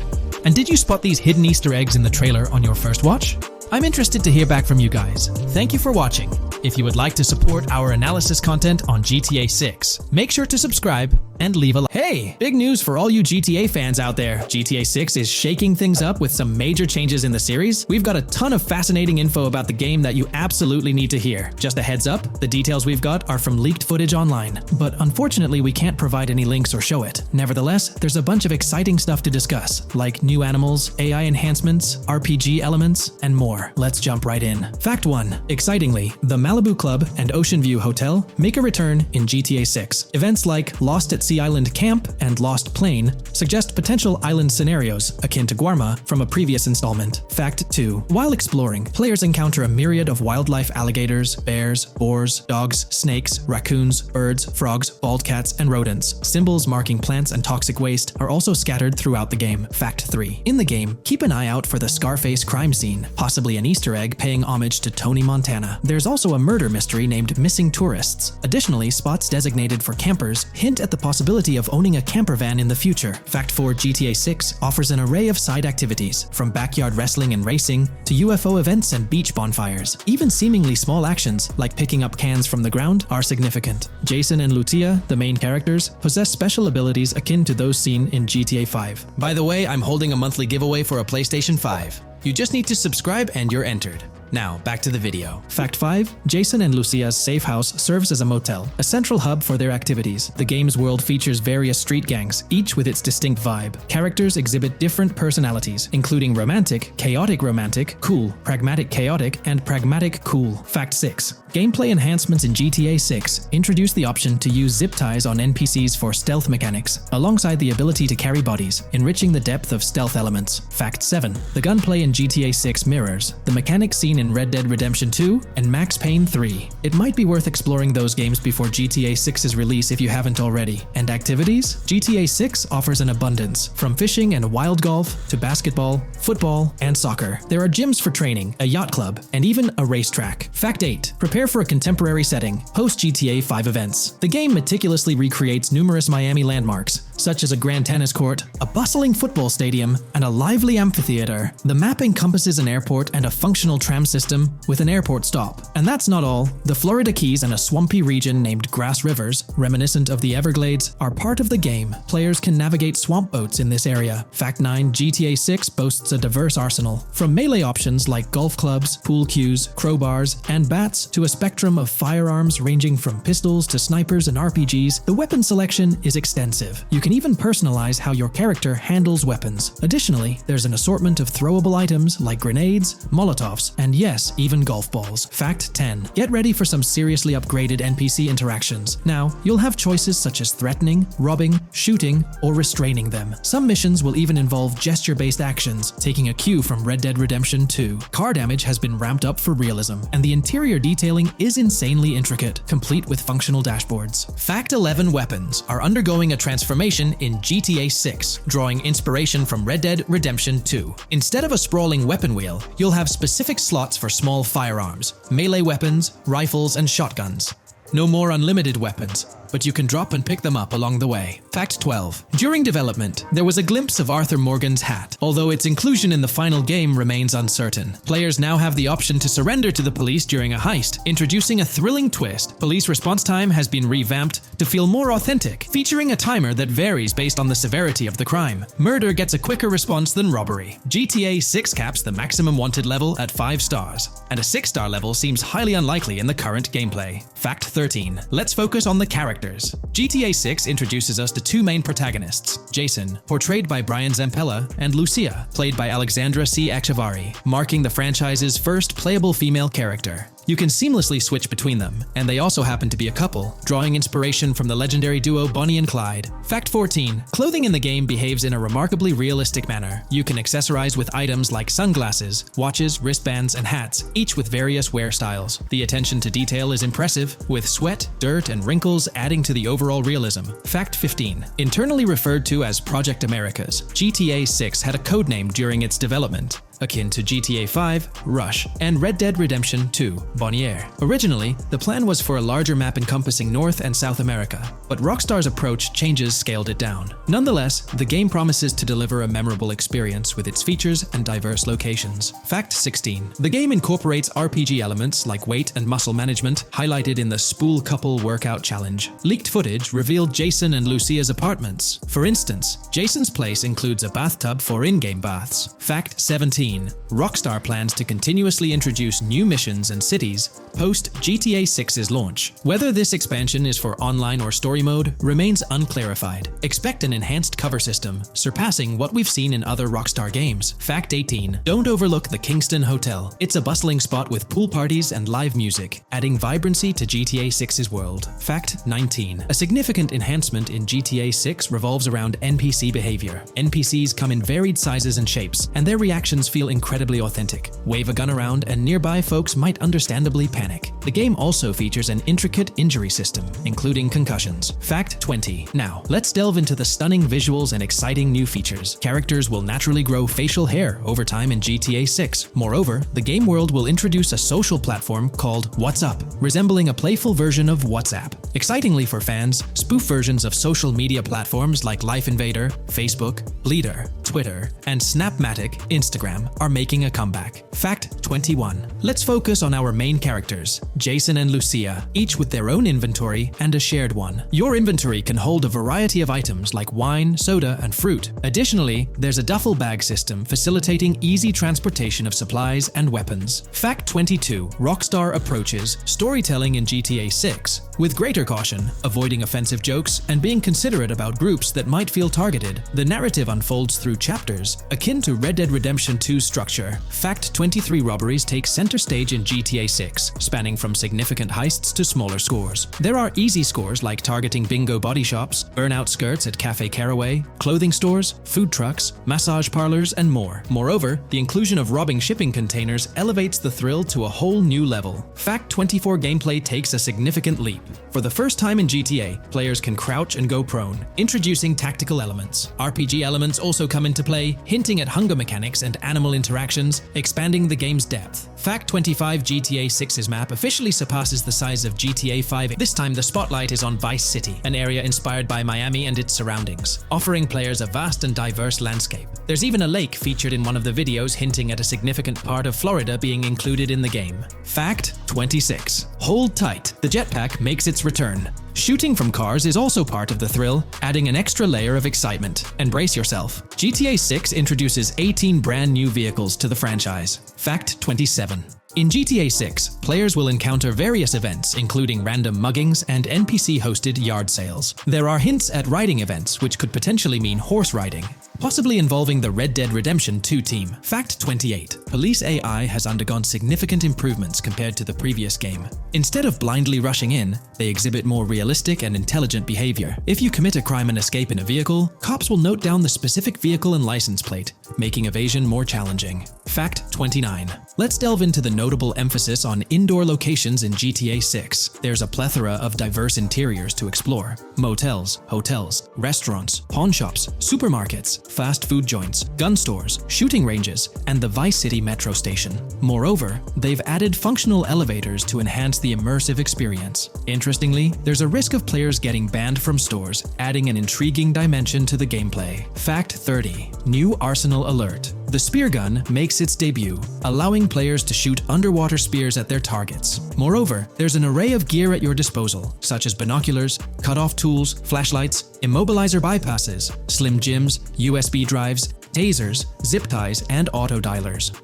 And did you spot these hidden Easter eggs in the trailer on your first watch? I'm interested to hear back from you guys. Thank you for watching. If you would like to support our analysis content on GTA 6, make sure to subscribe and leave a like. Hey, big news for all you GTA fans out there. GTA 6 is shaking things up with some major changes in the series. We've got a ton of fascinating info about the game that you absolutely need to hear. Just a heads up, the details we've got are from leaked footage online, but unfortunately we can't provide any links or show it. Nevertheless, there's a bunch of exciting stuff to discuss, like new animals, AI enhancements, RPG elements, and more. Let's jump right in. Fact 1. Excitingly, the Malibu Club and Ocean View Hotel make a return in GTA 6. Events like Lost at Sea Island Camp and Lost Plane suggest potential island scenarios akin to Guarma from a previous installment. Fact 2. While exploring, players encounter a myriad of wildlife: alligators, bears, boars, dogs, snakes, raccoons, birds, frogs, bald cats, and rodents. Symbols marking plants and toxic waste are also scattered throughout the game. Fact 3. In the game, keep an eye out for the Scarface crime scene, possibly an Easter egg paying homage to Tony Montana. There's also a murder mystery named Missing Tourists. Additionally, spots designated for campers hint at the possibility of owning a camper van in the future. Fact 4. GTA 6 offers an array of side activities, from backyard wrestling and racing to UFO events and beach bonfires. Even seemingly small actions, like picking up cans from the ground, are significant. Jason and Lucia, the main characters, possess special abilities akin to those seen in GTA 5. By the way, I'm holding a monthly giveaway for a PlayStation 5. You just need to subscribe and you're entered. Now, back to the video. Fact 5. Jason and Lucia's safe house serves as a motel, a central hub for their activities. The game's world features various street gangs, each with its distinct vibe. Characters exhibit different personalities, including romantic, chaotic romantic, cool, pragmatic chaotic, and pragmatic cool. Fact 6. Gameplay enhancements in GTA 6 introduce the option to use zip ties on NPCs for stealth mechanics, alongside the ability to carry bodies, enriching the depth of stealth elements. Fact 7. The gunplay in GTA 6 mirrors the mechanics seen in Red Dead Redemption 2 and Max Payne 3. It might be worth exploring those games before GTA 6's release if you haven't already. And activities? GTA 6 offers an abundance, from fishing and wild golf to basketball, football, and soccer. There are gyms for training, a yacht club, and even a racetrack. Fact 8. Prepare for a contemporary setting, post-GTA 5 events. The game meticulously recreates numerous Miami landmarks, such as a grand tennis court, a bustling football stadium, and a lively amphitheater. The map encompasses an airport and a functional tram system with an airport stop. And that's not all. The Florida Keys and a swampy region named Grass Rivers, reminiscent of the Everglades, are part of the game. Players can navigate swamp boats in this area. Fact 9. GTA 6 boasts a diverse arsenal, from melee options like golf clubs, pool cues, crowbars, and bats to a spectrum of firearms ranging from pistols to snipers and RPGs. The weapon selection is extensive. You can even personalize how your character handles weapons. Additionally, there's an assortment of throwable items like grenades, Molotovs, and yes, even golf balls. Fact 10. Get ready for some seriously upgraded NPC interactions. Now, you'll have choices such as threatening, robbing, shooting, or restraining them. Some missions will even involve gesture-based actions, taking a cue from Red Dead Redemption 2. Car damage has been ramped up for realism, and the interior detailing is insanely intricate, complete with functional dashboards. Fact 11. Weapons are undergoing a transformation in GTA 6, drawing inspiration from Red Dead Redemption 2. Instead of a sprawling weapon wheel, you'll have specific slots for small firearms, melee weapons, rifles, and shotguns. No more unlimited weapons, but you can drop and pick them up along the way. Fact 12. During development, there was a glimpse of Arthur Morgan's hat, although its inclusion in the final game remains uncertain. Players now have the option to surrender to the police during a heist, introducing a thrilling twist. Police response time has been revamped to feel more authentic, featuring a timer that varies based on the severity of the crime. Murder gets a quicker response than robbery. GTA 6 caps the maximum wanted level at 5 stars, and a 6-star level seems highly unlikely in the current gameplay. Fact 13. Let's focus on the characters. GTA 6 introduces us to two main protagonists, Jason, portrayed by Brian Zampella, and Lucia, played by Alexandra C. Echevarri, marking the franchise's first playable female character. You can seamlessly switch between them, and they also happen to be a couple, drawing inspiration from the legendary duo Bonnie and Clyde. Fact 14. Clothing in the game behaves in a remarkably realistic manner. You can accessorize with items like sunglasses, watches, wristbands, and hats, each with various wear styles. The attention to detail is impressive, with sweat, dirt, and wrinkles adding to the overall realism. Fact 15. Internally referred to as Project Americas, GTA 6 had a codename during its development, akin to GTA 5, Rush, and Red Dead Redemption 2, Bonnier. Originally, the plan was for a larger map encompassing North and South America, but Rockstar's approach changes scaled it down. Nonetheless, the game promises to deliver a memorable experience with its features and diverse locations. Fact 16. The game incorporates RPG elements like weight and muscle management, highlighted in the Spool Couple Workout Challenge. Leaked footage revealed Jason and Lucia's apartments. For instance, Jason's place includes a bathtub for in-game baths. Fact 17. Rockstar plans to continuously introduce new missions and cities post GTA 6's launch. Whether this expansion is for online or story mode remains unclarified. Expect an enhanced cover system, surpassing what we've seen in other Rockstar games. Fact 18. Don't overlook the Kingston Hotel. It's a bustling spot with pool parties and live music, adding vibrancy to GTA 6's world. Fact 19. A significant enhancement in GTA 6 revolves around NPC behavior. NPCs come in varied sizes and shapes, and their reactions feel incredibly authentic. Wave a gun around and nearby folks might understandably panic. The game also features an intricate injury system, including concussions. Fact 20. Now, let's delve into the stunning visuals and exciting new features. Characters will naturally grow facial hair over time in GTA 6. Moreover, the game world will introduce a social platform called WhatsUp, resembling a playful version of WhatsApp. Excitingly for fans, spoof versions of social media platforms like Life Invader, Facebook, Bleeder, Twitter, and Snapmatic, Instagram, are making a comeback. Fact 21. Let's focus on our main characters, Jason and Lucia, each with their own inventory and a shared one. Your inventory can hold a variety of items like wine, soda, and fruit. Additionally, there's a duffel bag system facilitating easy transportation of supplies and weapons. Fact 22. Rockstar approaches storytelling in GTA 6 with greater caution, avoiding offensive jokes and being considerate about groups that might feel targeted. The narrative unfolds through chapters, akin to Red Dead Redemption 2's structure. Fact 23. Robberies take center stage in GTA 6, spanning from significant heists to smaller scores. There are easy scores like targeting bingo body shops, burnout skirts at Cafe Caraway, clothing stores, food trucks, massage parlors, and more. Moreover, the inclusion of robbing shipping containers elevates the thrill to a whole new level. Fact 24. Gameplay takes a significant leap. For the first time in GTA, players can crouch and go prone, introducing tactical elements. RPG elements also come into play, hinting at hunger mechanics and animal interactions, expanding the game's depth. Fact 25. GTA 6's map officially surpasses the size of GTA 5. This time the spotlight is on Vice City, an area inspired by Miami and its surroundings, offering players a vast and diverse landscape. There's even a lake featured in one of the videos, hinting at a significant part of Florida being included in the game. Fact 26. Hold tight, the jetpack makes its return. Shooting from cars is also part of the thrill, adding an extra layer of excitement. And brace yourself. GTA 6 introduces 18 brand new vehicles to the franchise. Fact 27. In GTA 6, players will encounter various events, including random muggings and NPC-hosted yard sales. There are hints at riding events, which could potentially mean horse riding, possibly involving the Red Dead Redemption 2 team. Fact 28. Police AI has undergone significant improvements compared to the previous game. Instead of blindly rushing in, they exhibit more realistic and intelligent behavior. If you commit a crime and escape in a vehicle, cops will note down the specific vehicle and license plate, making evasion more challenging. Fact 29. Let's delve into the notable emphasis on indoor locations in GTA 6. There's a plethora of diverse interiors to explore. Motels, hotels, restaurants, pawn shops, supermarkets, fast food joints, gun stores, shooting ranges, and the Vice City metro station. Moreover, they've added functional elevators to enhance the immersive experience. Interestingly, there's a risk of players getting banned from stores, adding an intriguing dimension to the gameplay. Fact 30. New Arsenal Alert. The spear gun makes its debut, allowing players to shoot underwater spears at their targets. Moreover, there's an array of gear at your disposal, such as binoculars, cut-off tools, flashlights, immobilizer bypasses, slim jims, USB drives, tasers, zip ties, and auto dialers.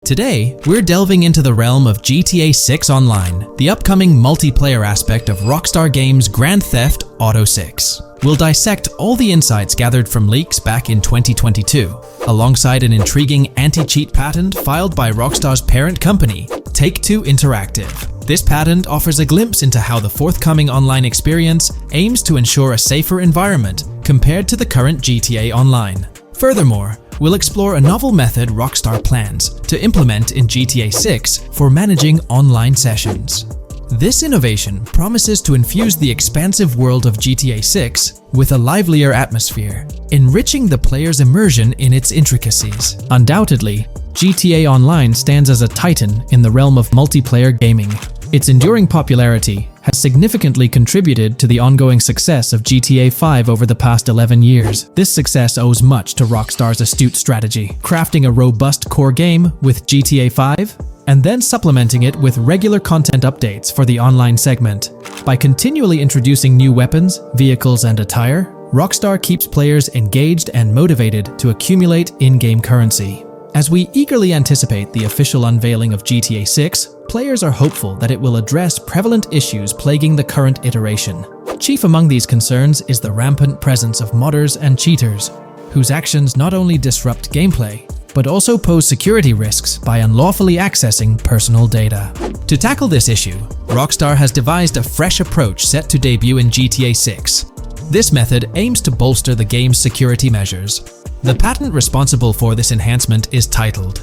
Today, we're delving into the realm of GTA 6 Online, the upcoming multiplayer aspect of Rockstar Games' Grand Theft Auto 6. We'll dissect all the insights gathered from leaks back in 2022, alongside an intriguing anti-cheat patent filed by Rockstar's parent company, Take-Two Interactive. This patent offers a glimpse into how the forthcoming online experience aims to ensure a safer environment compared to the current GTA Online. Furthermore, we'll explore a novel method Rockstar plans to implement in GTA 6 for managing online sessions. This innovation promises to infuse the expansive world of GTA 6 with a livelier atmosphere, enriching the player's immersion in its intricacies. Undoubtedly, GTA Online stands as a titan in the realm of multiplayer gaming. Its enduring popularity has significantly contributed to the ongoing success of GTA 5 over the past 11 years. This success owes much to Rockstar's astute strategy, crafting a robust core game with GTA 5 and then supplementing it with regular content updates for the online segment. By continually introducing new weapons, vehicles, and attire, Rockstar keeps players engaged and motivated to accumulate in-game currency. As we eagerly anticipate the official unveiling of GTA 6, players are hopeful that it will address prevalent issues plaguing the current iteration. Chief among these concerns is the rampant presence of modders and cheaters, whose actions not only disrupt gameplay, but also pose security risks by unlawfully accessing personal data. To tackle this issue, Rockstar has devised a fresh approach set to debut in GTA 6. This method aims to bolster the game's security measures. The patent responsible for this enhancement is titled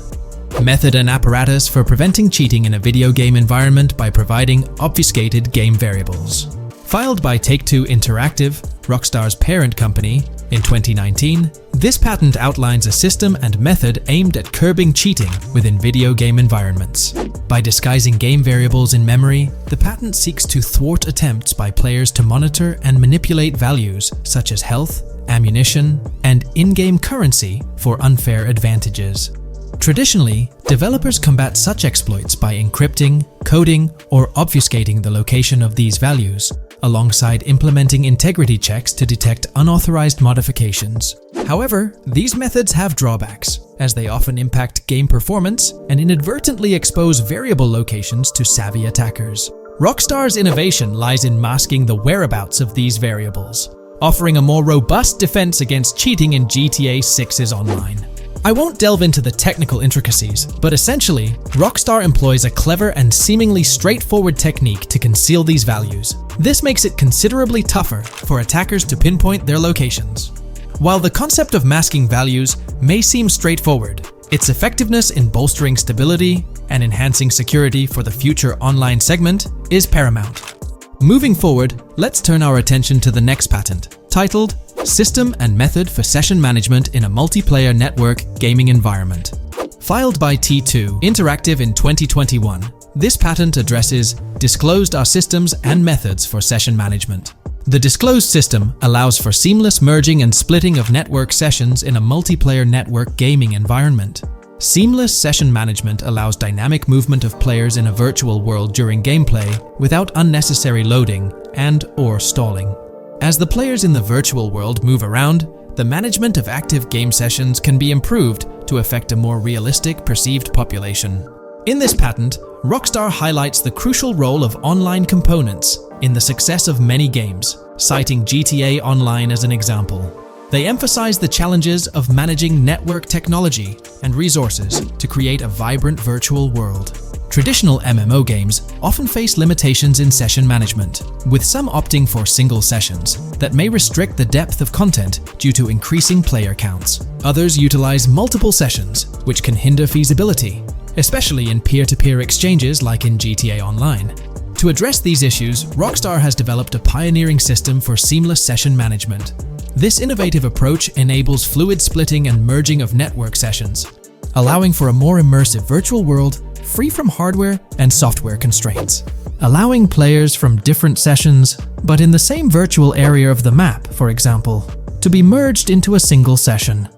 Method and Apparatus for Preventing Cheating in a Video Game Environment by Providing Obfuscated Game Variables. Filed by Take-Two Interactive, Rockstar's parent company, in 2019, this patent outlines a system and method aimed at curbing cheating within video game environments. By disguising game variables in memory, the patent seeks to thwart attempts by players to monitor and manipulate values such as health, ammunition, and in-game currency for unfair advantages. Traditionally, developers combat such exploits by encrypting, coding, or obfuscating the location of these values, alongside implementing integrity checks to detect unauthorized modifications. However, these methods have drawbacks, as they often impact game performance and inadvertently expose variable locations to savvy attackers. Rockstar's innovation lies in masking the whereabouts of these variables, offering a more robust defense against cheating in GTA 6's Online. I won't delve into the technical intricacies, but essentially, Rockstar employs a clever and seemingly straightforward technique to conceal these values. This makes it considerably tougher for attackers to pinpoint their locations. While the concept of masking values may seem straightforward, its effectiveness in bolstering stability and enhancing security for the future online segment is paramount. Moving forward, let's turn our attention to the next patent, titled System and Method for Session Management in a Multiplayer Network Gaming Environment. Filed by T2 Interactive in 2021, this patent addresses disclosed are systems and methods for session management. The disclosed system allows for seamless merging and splitting of network sessions in a multiplayer network gaming environment. Seamless session management allows dynamic movement of players in a virtual world during gameplay without unnecessary loading and/or stalling. As the players in the virtual world move around, the management of active game sessions can be improved to affect a more realistic perceived population. In this patent, Rockstar highlights the crucial role of online components in the success of many games, citing GTA Online as an example. They emphasize the challenges of managing network technology and resources to create a vibrant virtual world. Traditional MMO games often face limitations in session management, with some opting for single sessions that may restrict the depth of content due to increasing player counts. Others utilize multiple sessions, which can hinder feasibility, especially in peer-to-peer exchanges like in GTA Online. To address these issues, Rockstar has developed a pioneering system for seamless session management. This innovative approach enables fluid splitting and merging of network sessions, allowing for a more immersive virtual world free from hardware and software constraints. Allowing players from different sessions, but in the same virtual area of the map, for example, to be merged into a single session.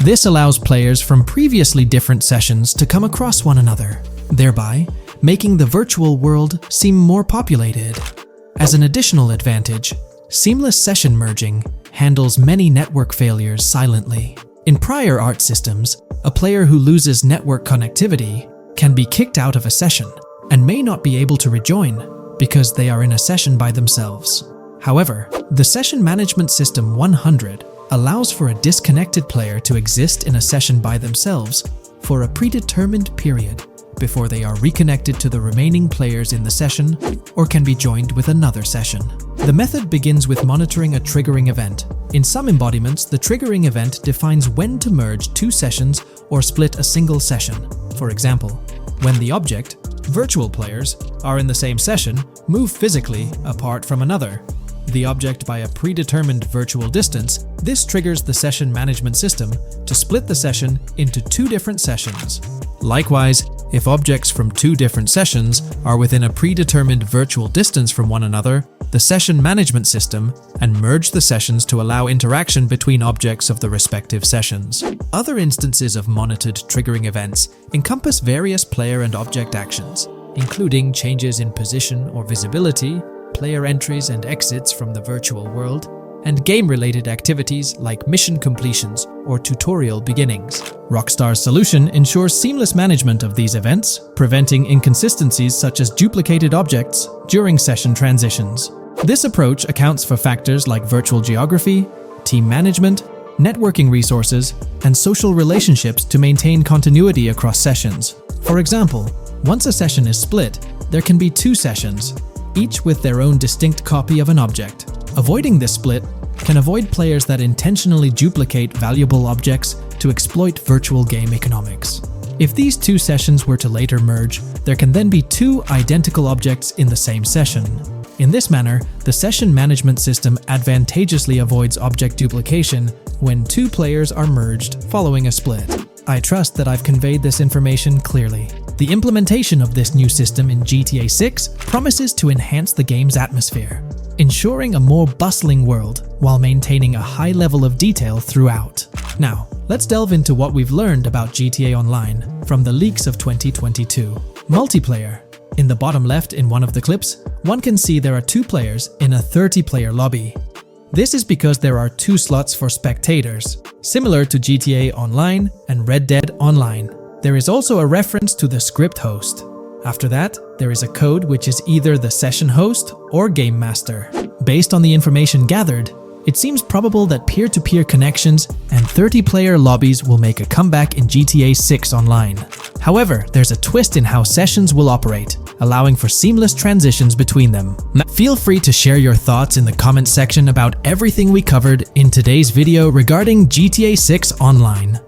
This allows players from previously different sessions to come across one another, thereby making the virtual world seem more populated. As an additional advantage, seamless session merging handles many network failures silently. In prior ART systems, a player who loses network connectivity can be kicked out of a session and may not be able to rejoin because they are in a session by themselves. However, the Session Management System 100 allows for a disconnected player to exist in a session by themselves for a predetermined period before they are reconnected to the remaining players in the session or can be joined with another session. The method begins with monitoring a triggering event. In some embodiments, the triggering event defines when to merge two sessions or split a single session. For example, when the object, virtual players, are in the same session, move physically apart from another, the object by a predetermined virtual distance, this triggers the session management system to split the session into two different sessions. Likewise, if objects from two different sessions are within a predetermined virtual distance from one another, the session management system and merge the sessions to allow interaction between objects of the respective sessions. Other instances of monitored triggering events encompass various player and object actions, including changes in position or visibility, player entries and exits from the virtual world, and game-related activities like mission completions or tutorial beginnings. Rockstar's solution ensures seamless management of these events, preventing inconsistencies such as duplicated objects during session transitions. This approach accounts for factors like virtual geography, team management, networking resources, and social relationships to maintain continuity across sessions. For example, once a session is split, there can be two sessions, each with their own distinct copy of an object. Avoiding this split can avoid players that intentionally duplicate valuable objects to exploit virtual game economics. If these two sessions were to later merge, there can then be two identical objects in the same session. In this manner, the session management system advantageously avoids object duplication when two players are merged following a split. I trust that I've conveyed this information clearly. The implementation of this new system in GTA 6 promises to enhance the game's atmosphere, ensuring a more bustling world while maintaining a high level of detail throughout. Now, let's delve into what we've learned about GTA Online from the leaks of 2022. Multiplayer. In the bottom left in one of the clips, one can see there are two players in a 30-player lobby. This is because there are two slots for spectators, similar to GTA Online and Red Dead Online. There is also a reference to the script host. After that, there is a code which is either the session host or game master. Based on the information gathered, it seems probable that peer-to-peer connections and 30-player lobbies will make a comeback in GTA 6 Online. However, there's a twist in how sessions will operate, allowing for seamless transitions between them. Feel free to share your thoughts in the comments section about everything we covered in today's video regarding GTA 6 Online.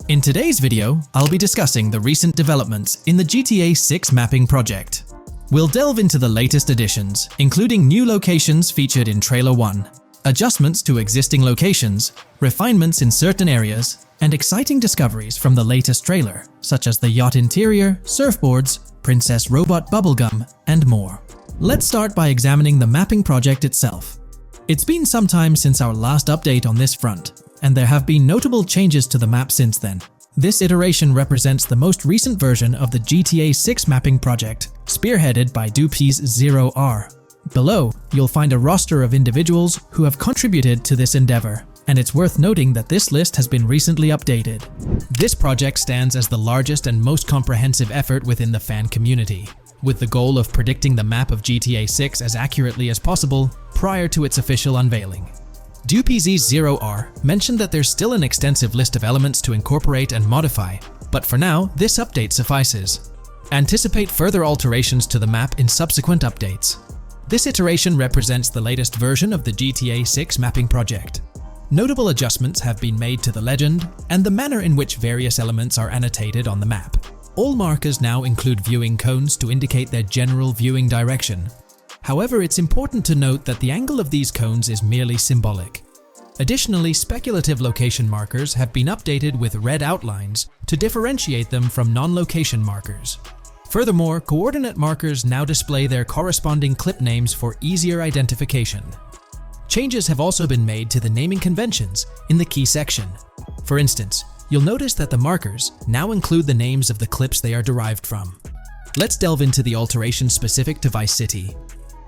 In today's video, I'll be discussing the recent developments in the GTA 6 mapping project. We'll delve into the latest additions, including new locations featured in Trailer 1, adjustments to existing locations, refinements in certain areas, and exciting discoveries from the latest trailer, such as the yacht interior, surfboards, Princess Robot Bubblegum, and more. Let's start by examining the mapping project itself. It's been some time since our last update on this front, and there have been notable changes to the map since then. This iteration represents the most recent version of the GTA 6 mapping project, spearheaded by Dupees Zero R. Below, you'll find a roster of individuals who have contributed to this endeavor, and it's worth noting that this list has been recently updated. This project stands as the largest and most comprehensive effort within the fan community, with the goal of predicting the map of GTA 6 as accurately as possible prior to its official unveiling. DuPZ0R mentioned that there's still an extensive list of elements to incorporate and modify, but for now, this update suffices. Anticipate further alterations to the map in subsequent updates. This iteration represents the latest version of the GTA 6 mapping project. Notable adjustments have been made to the legend and the manner in which various elements are annotated on the map. All markers now include viewing cones to indicate their general viewing direction. However, it's important to note that the angle of these cones is merely symbolic. Additionally, speculative location markers have been updated with red outlines to differentiate them from non-location markers. Furthermore, coordinate markers now display their corresponding clip names for easier identification. Changes have also been made to the naming conventions in the key section. For instance, you'll notice that the markers now include the names of the clips they are derived from. Let's delve into the alterations specific to Vice City.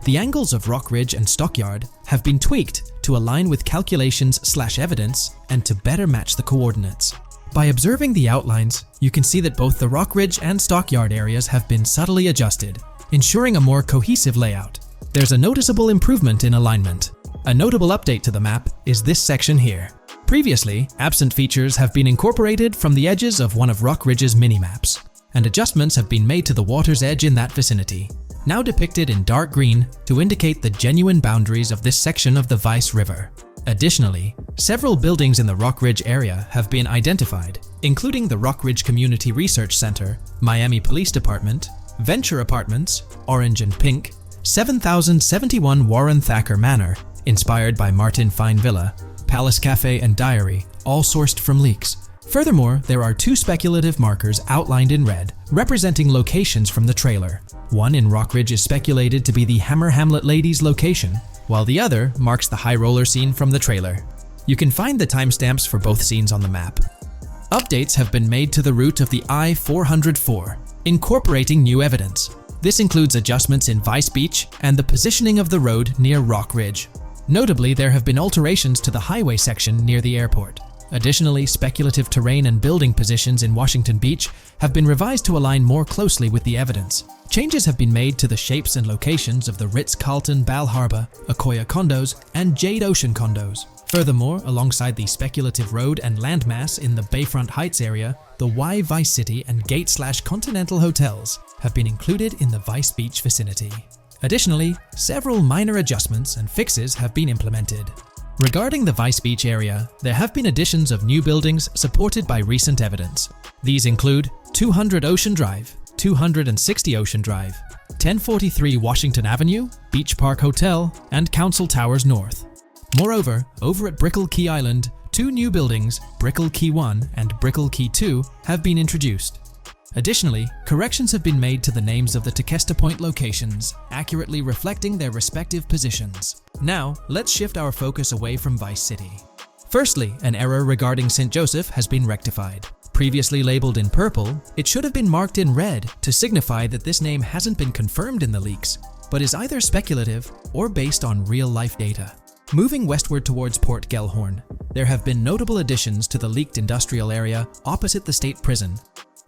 The angles of Rock Ridge and Stockyard have been tweaked to align with calculations/evidence and to better match the coordinates. By observing the outlines, you can see that both the Rockridge and Stockyard areas have been subtly adjusted, ensuring a more cohesive layout. There's a noticeable improvement in alignment. A notable update to the map is this section here. Previously, absent features have been incorporated from the edges of one of Rockridge's mini-maps, and adjustments have been made to the water's edge in that vicinity, now depicted in dark green to indicate the genuine boundaries of this section of the Vice River. Additionally, several buildings in the Rockridge area have been identified, including the Rockridge Community Research Center, Miami Police Department, Venture Apartments, Orange and Pink, 7071 Warren Thacker Manor, inspired by Martin Fine Villa, Palace Cafe and Diary, all sourced from leaks. Furthermore, there are two speculative markers outlined in red, representing locations from the trailer. One in Rockridge is speculated to be the Hammer Hamlet Ladies location, while the other marks the high roller scene from the trailer. You can find the timestamps for both scenes on the map. Updates have been made to the route of the I-404, incorporating new evidence. This includes adjustments in Vice Beach and the positioning of the road near Rockridge. Notably, there have been alterations to the highway section near the airport. Additionally, speculative terrain and building positions in Washington Beach have been revised to align more closely with the evidence. Changes have been made to the shapes and locations of the Ritz-Carlton Bal Harbour, Akoya condos, and Jade Ocean condos. Furthermore, alongside the speculative road and landmass in the Bayfront Heights area, the Y Vice City and Gate/Continental hotels have been included in the Vice Beach vicinity. Additionally, several minor adjustments and fixes have been implemented. Regarding the Vice Beach area, there have been additions of new buildings supported by recent evidence. These include 200 Ocean Drive, 260 Ocean Drive, 1043 Washington Avenue, Beach Park Hotel, and Council Towers North. Moreover, over at Brickell Key Island, two new buildings, Brickell Key 1 and Brickell Key 2, have been introduced. Additionally, corrections have been made to the names of the Tequesta Point locations, accurately reflecting their respective positions. Now, let's shift our focus away from Vice City. Firstly, an error regarding St. Joseph has been rectified. Previously labeled in purple, it should have been marked in red to signify that this name hasn't been confirmed in the leaks, but is either speculative or based on real-life data. Moving westward towards Port Gellhorn, there have been notable additions to the leaked industrial area opposite the state prison,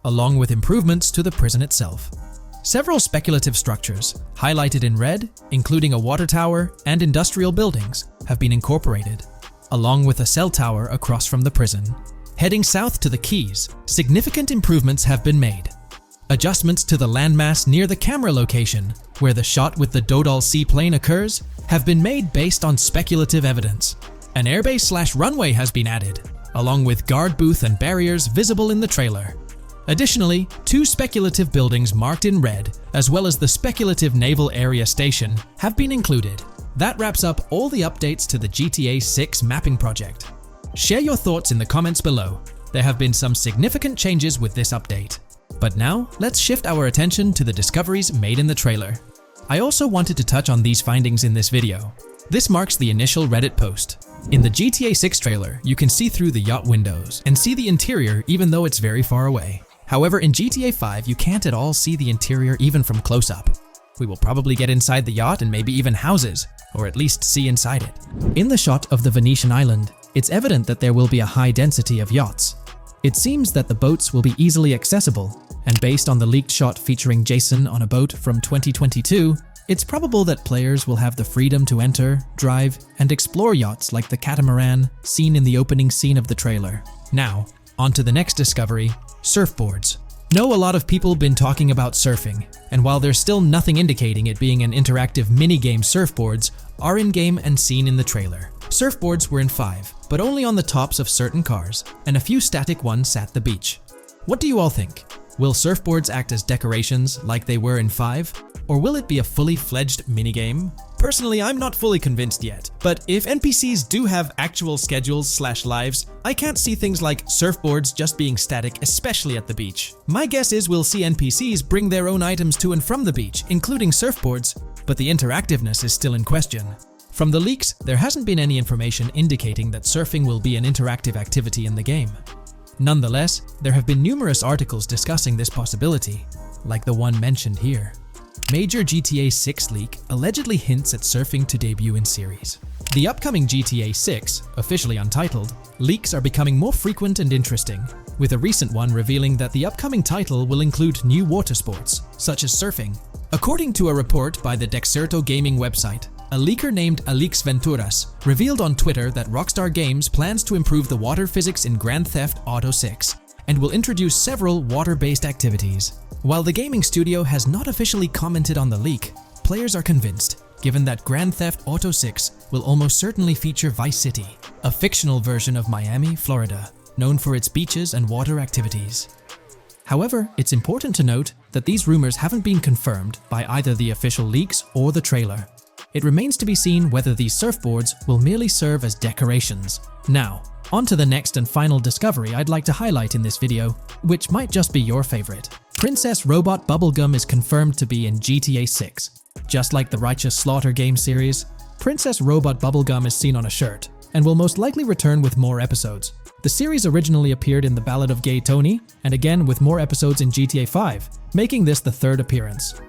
along with improvements to the prison itself. Several speculative structures, highlighted in red, including a water tower and industrial buildings, have been incorporated, along with a cell tower across from the prison. Heading south to the Keys, significant improvements have been made. Adjustments to the landmass near the camera location, where the shot with the Dodal seaplane occurs, have been made based on speculative evidence. An airbase/runway has been added, along with guard booth and barriers visible in the trailer. Additionally, two speculative buildings marked in red, as well as the speculative Naval Area Station, have been included. That wraps up all the updates to the GTA 6 mapping project. Share your thoughts in the comments below. There have been some significant changes with this update. But now, let's shift our attention to the discoveries made in the trailer. I also wanted to touch on these findings in this video. This marks the initial Reddit post. In the GTA 6 trailer, you can see through the yacht windows and see the interior even though it's very far away. However, in GTA 5, you can't at all see the interior even from close-up. We will probably get inside the yacht and maybe even houses, or at least see inside it. In the shot of the Venetian island, it's evident that there will be a high density of yachts. It seems that the boats will be easily accessible, and based on the leaked shot featuring Jason on a boat from 2022, it's probable that players will have the freedom to enter, drive, and explore yachts like the Catamaran seen in the opening scene of the trailer. Now, on to the next discovery, surfboards. Know a lot of people been talking about surfing, and while there's still nothing indicating it being an interactive minigame, surfboards are in-game and seen in the trailer. Surfboards were in 5, but only on the tops of certain cars, and a few static ones sat the beach. What do you all think? Will surfboards act as decorations like they were in 5? Or will it be a fully fledged minigame? Personally, I'm not fully convinced yet, but if NPCs do have actual schedules/lives, I can't see things like surfboards just being static, especially at the beach. My guess is we'll see NPCs bring their own items to and from the beach, including surfboards, but the interactiveness is still in question. From the leaks, there hasn't been any information indicating that surfing will be an interactive activity in the game. Nonetheless, there have been numerous articles discussing this possibility, like the one mentioned here. Major GTA 6 leak allegedly hints at surfing to debut in series. The upcoming GTA 6, officially untitled, leaks are becoming more frequent and interesting, with a recent one revealing that the upcoming title will include new water sports, such as surfing. According to a report by the Dexerto Gaming website, a leaker named Alix Venturas revealed on Twitter that Rockstar Games plans to improve the water physics in Grand Theft Auto 6 and will introduce several water-based activities. While the gaming studio has not officially commented on the leak, players are convinced, given that Grand Theft Auto 6 will almost certainly feature Vice City, a fictional version of Miami, Florida, known for its beaches and water activities. However, it's important to note that these rumors haven't been confirmed by either the official leaks or the trailer. It remains to be seen whether these surfboards will merely serve as decorations. Now, on to the next and final discovery I'd like to highlight in this video, which might just be your favorite. Princess Robot Bubblegum is confirmed to be in GTA 6. Just like the Righteous Slaughter game series, Princess Robot Bubblegum is seen on a shirt, and will most likely return with more episodes. The series originally appeared in The Ballad of Gay Tony, and again with more episodes in GTA 5, making this the third appearance.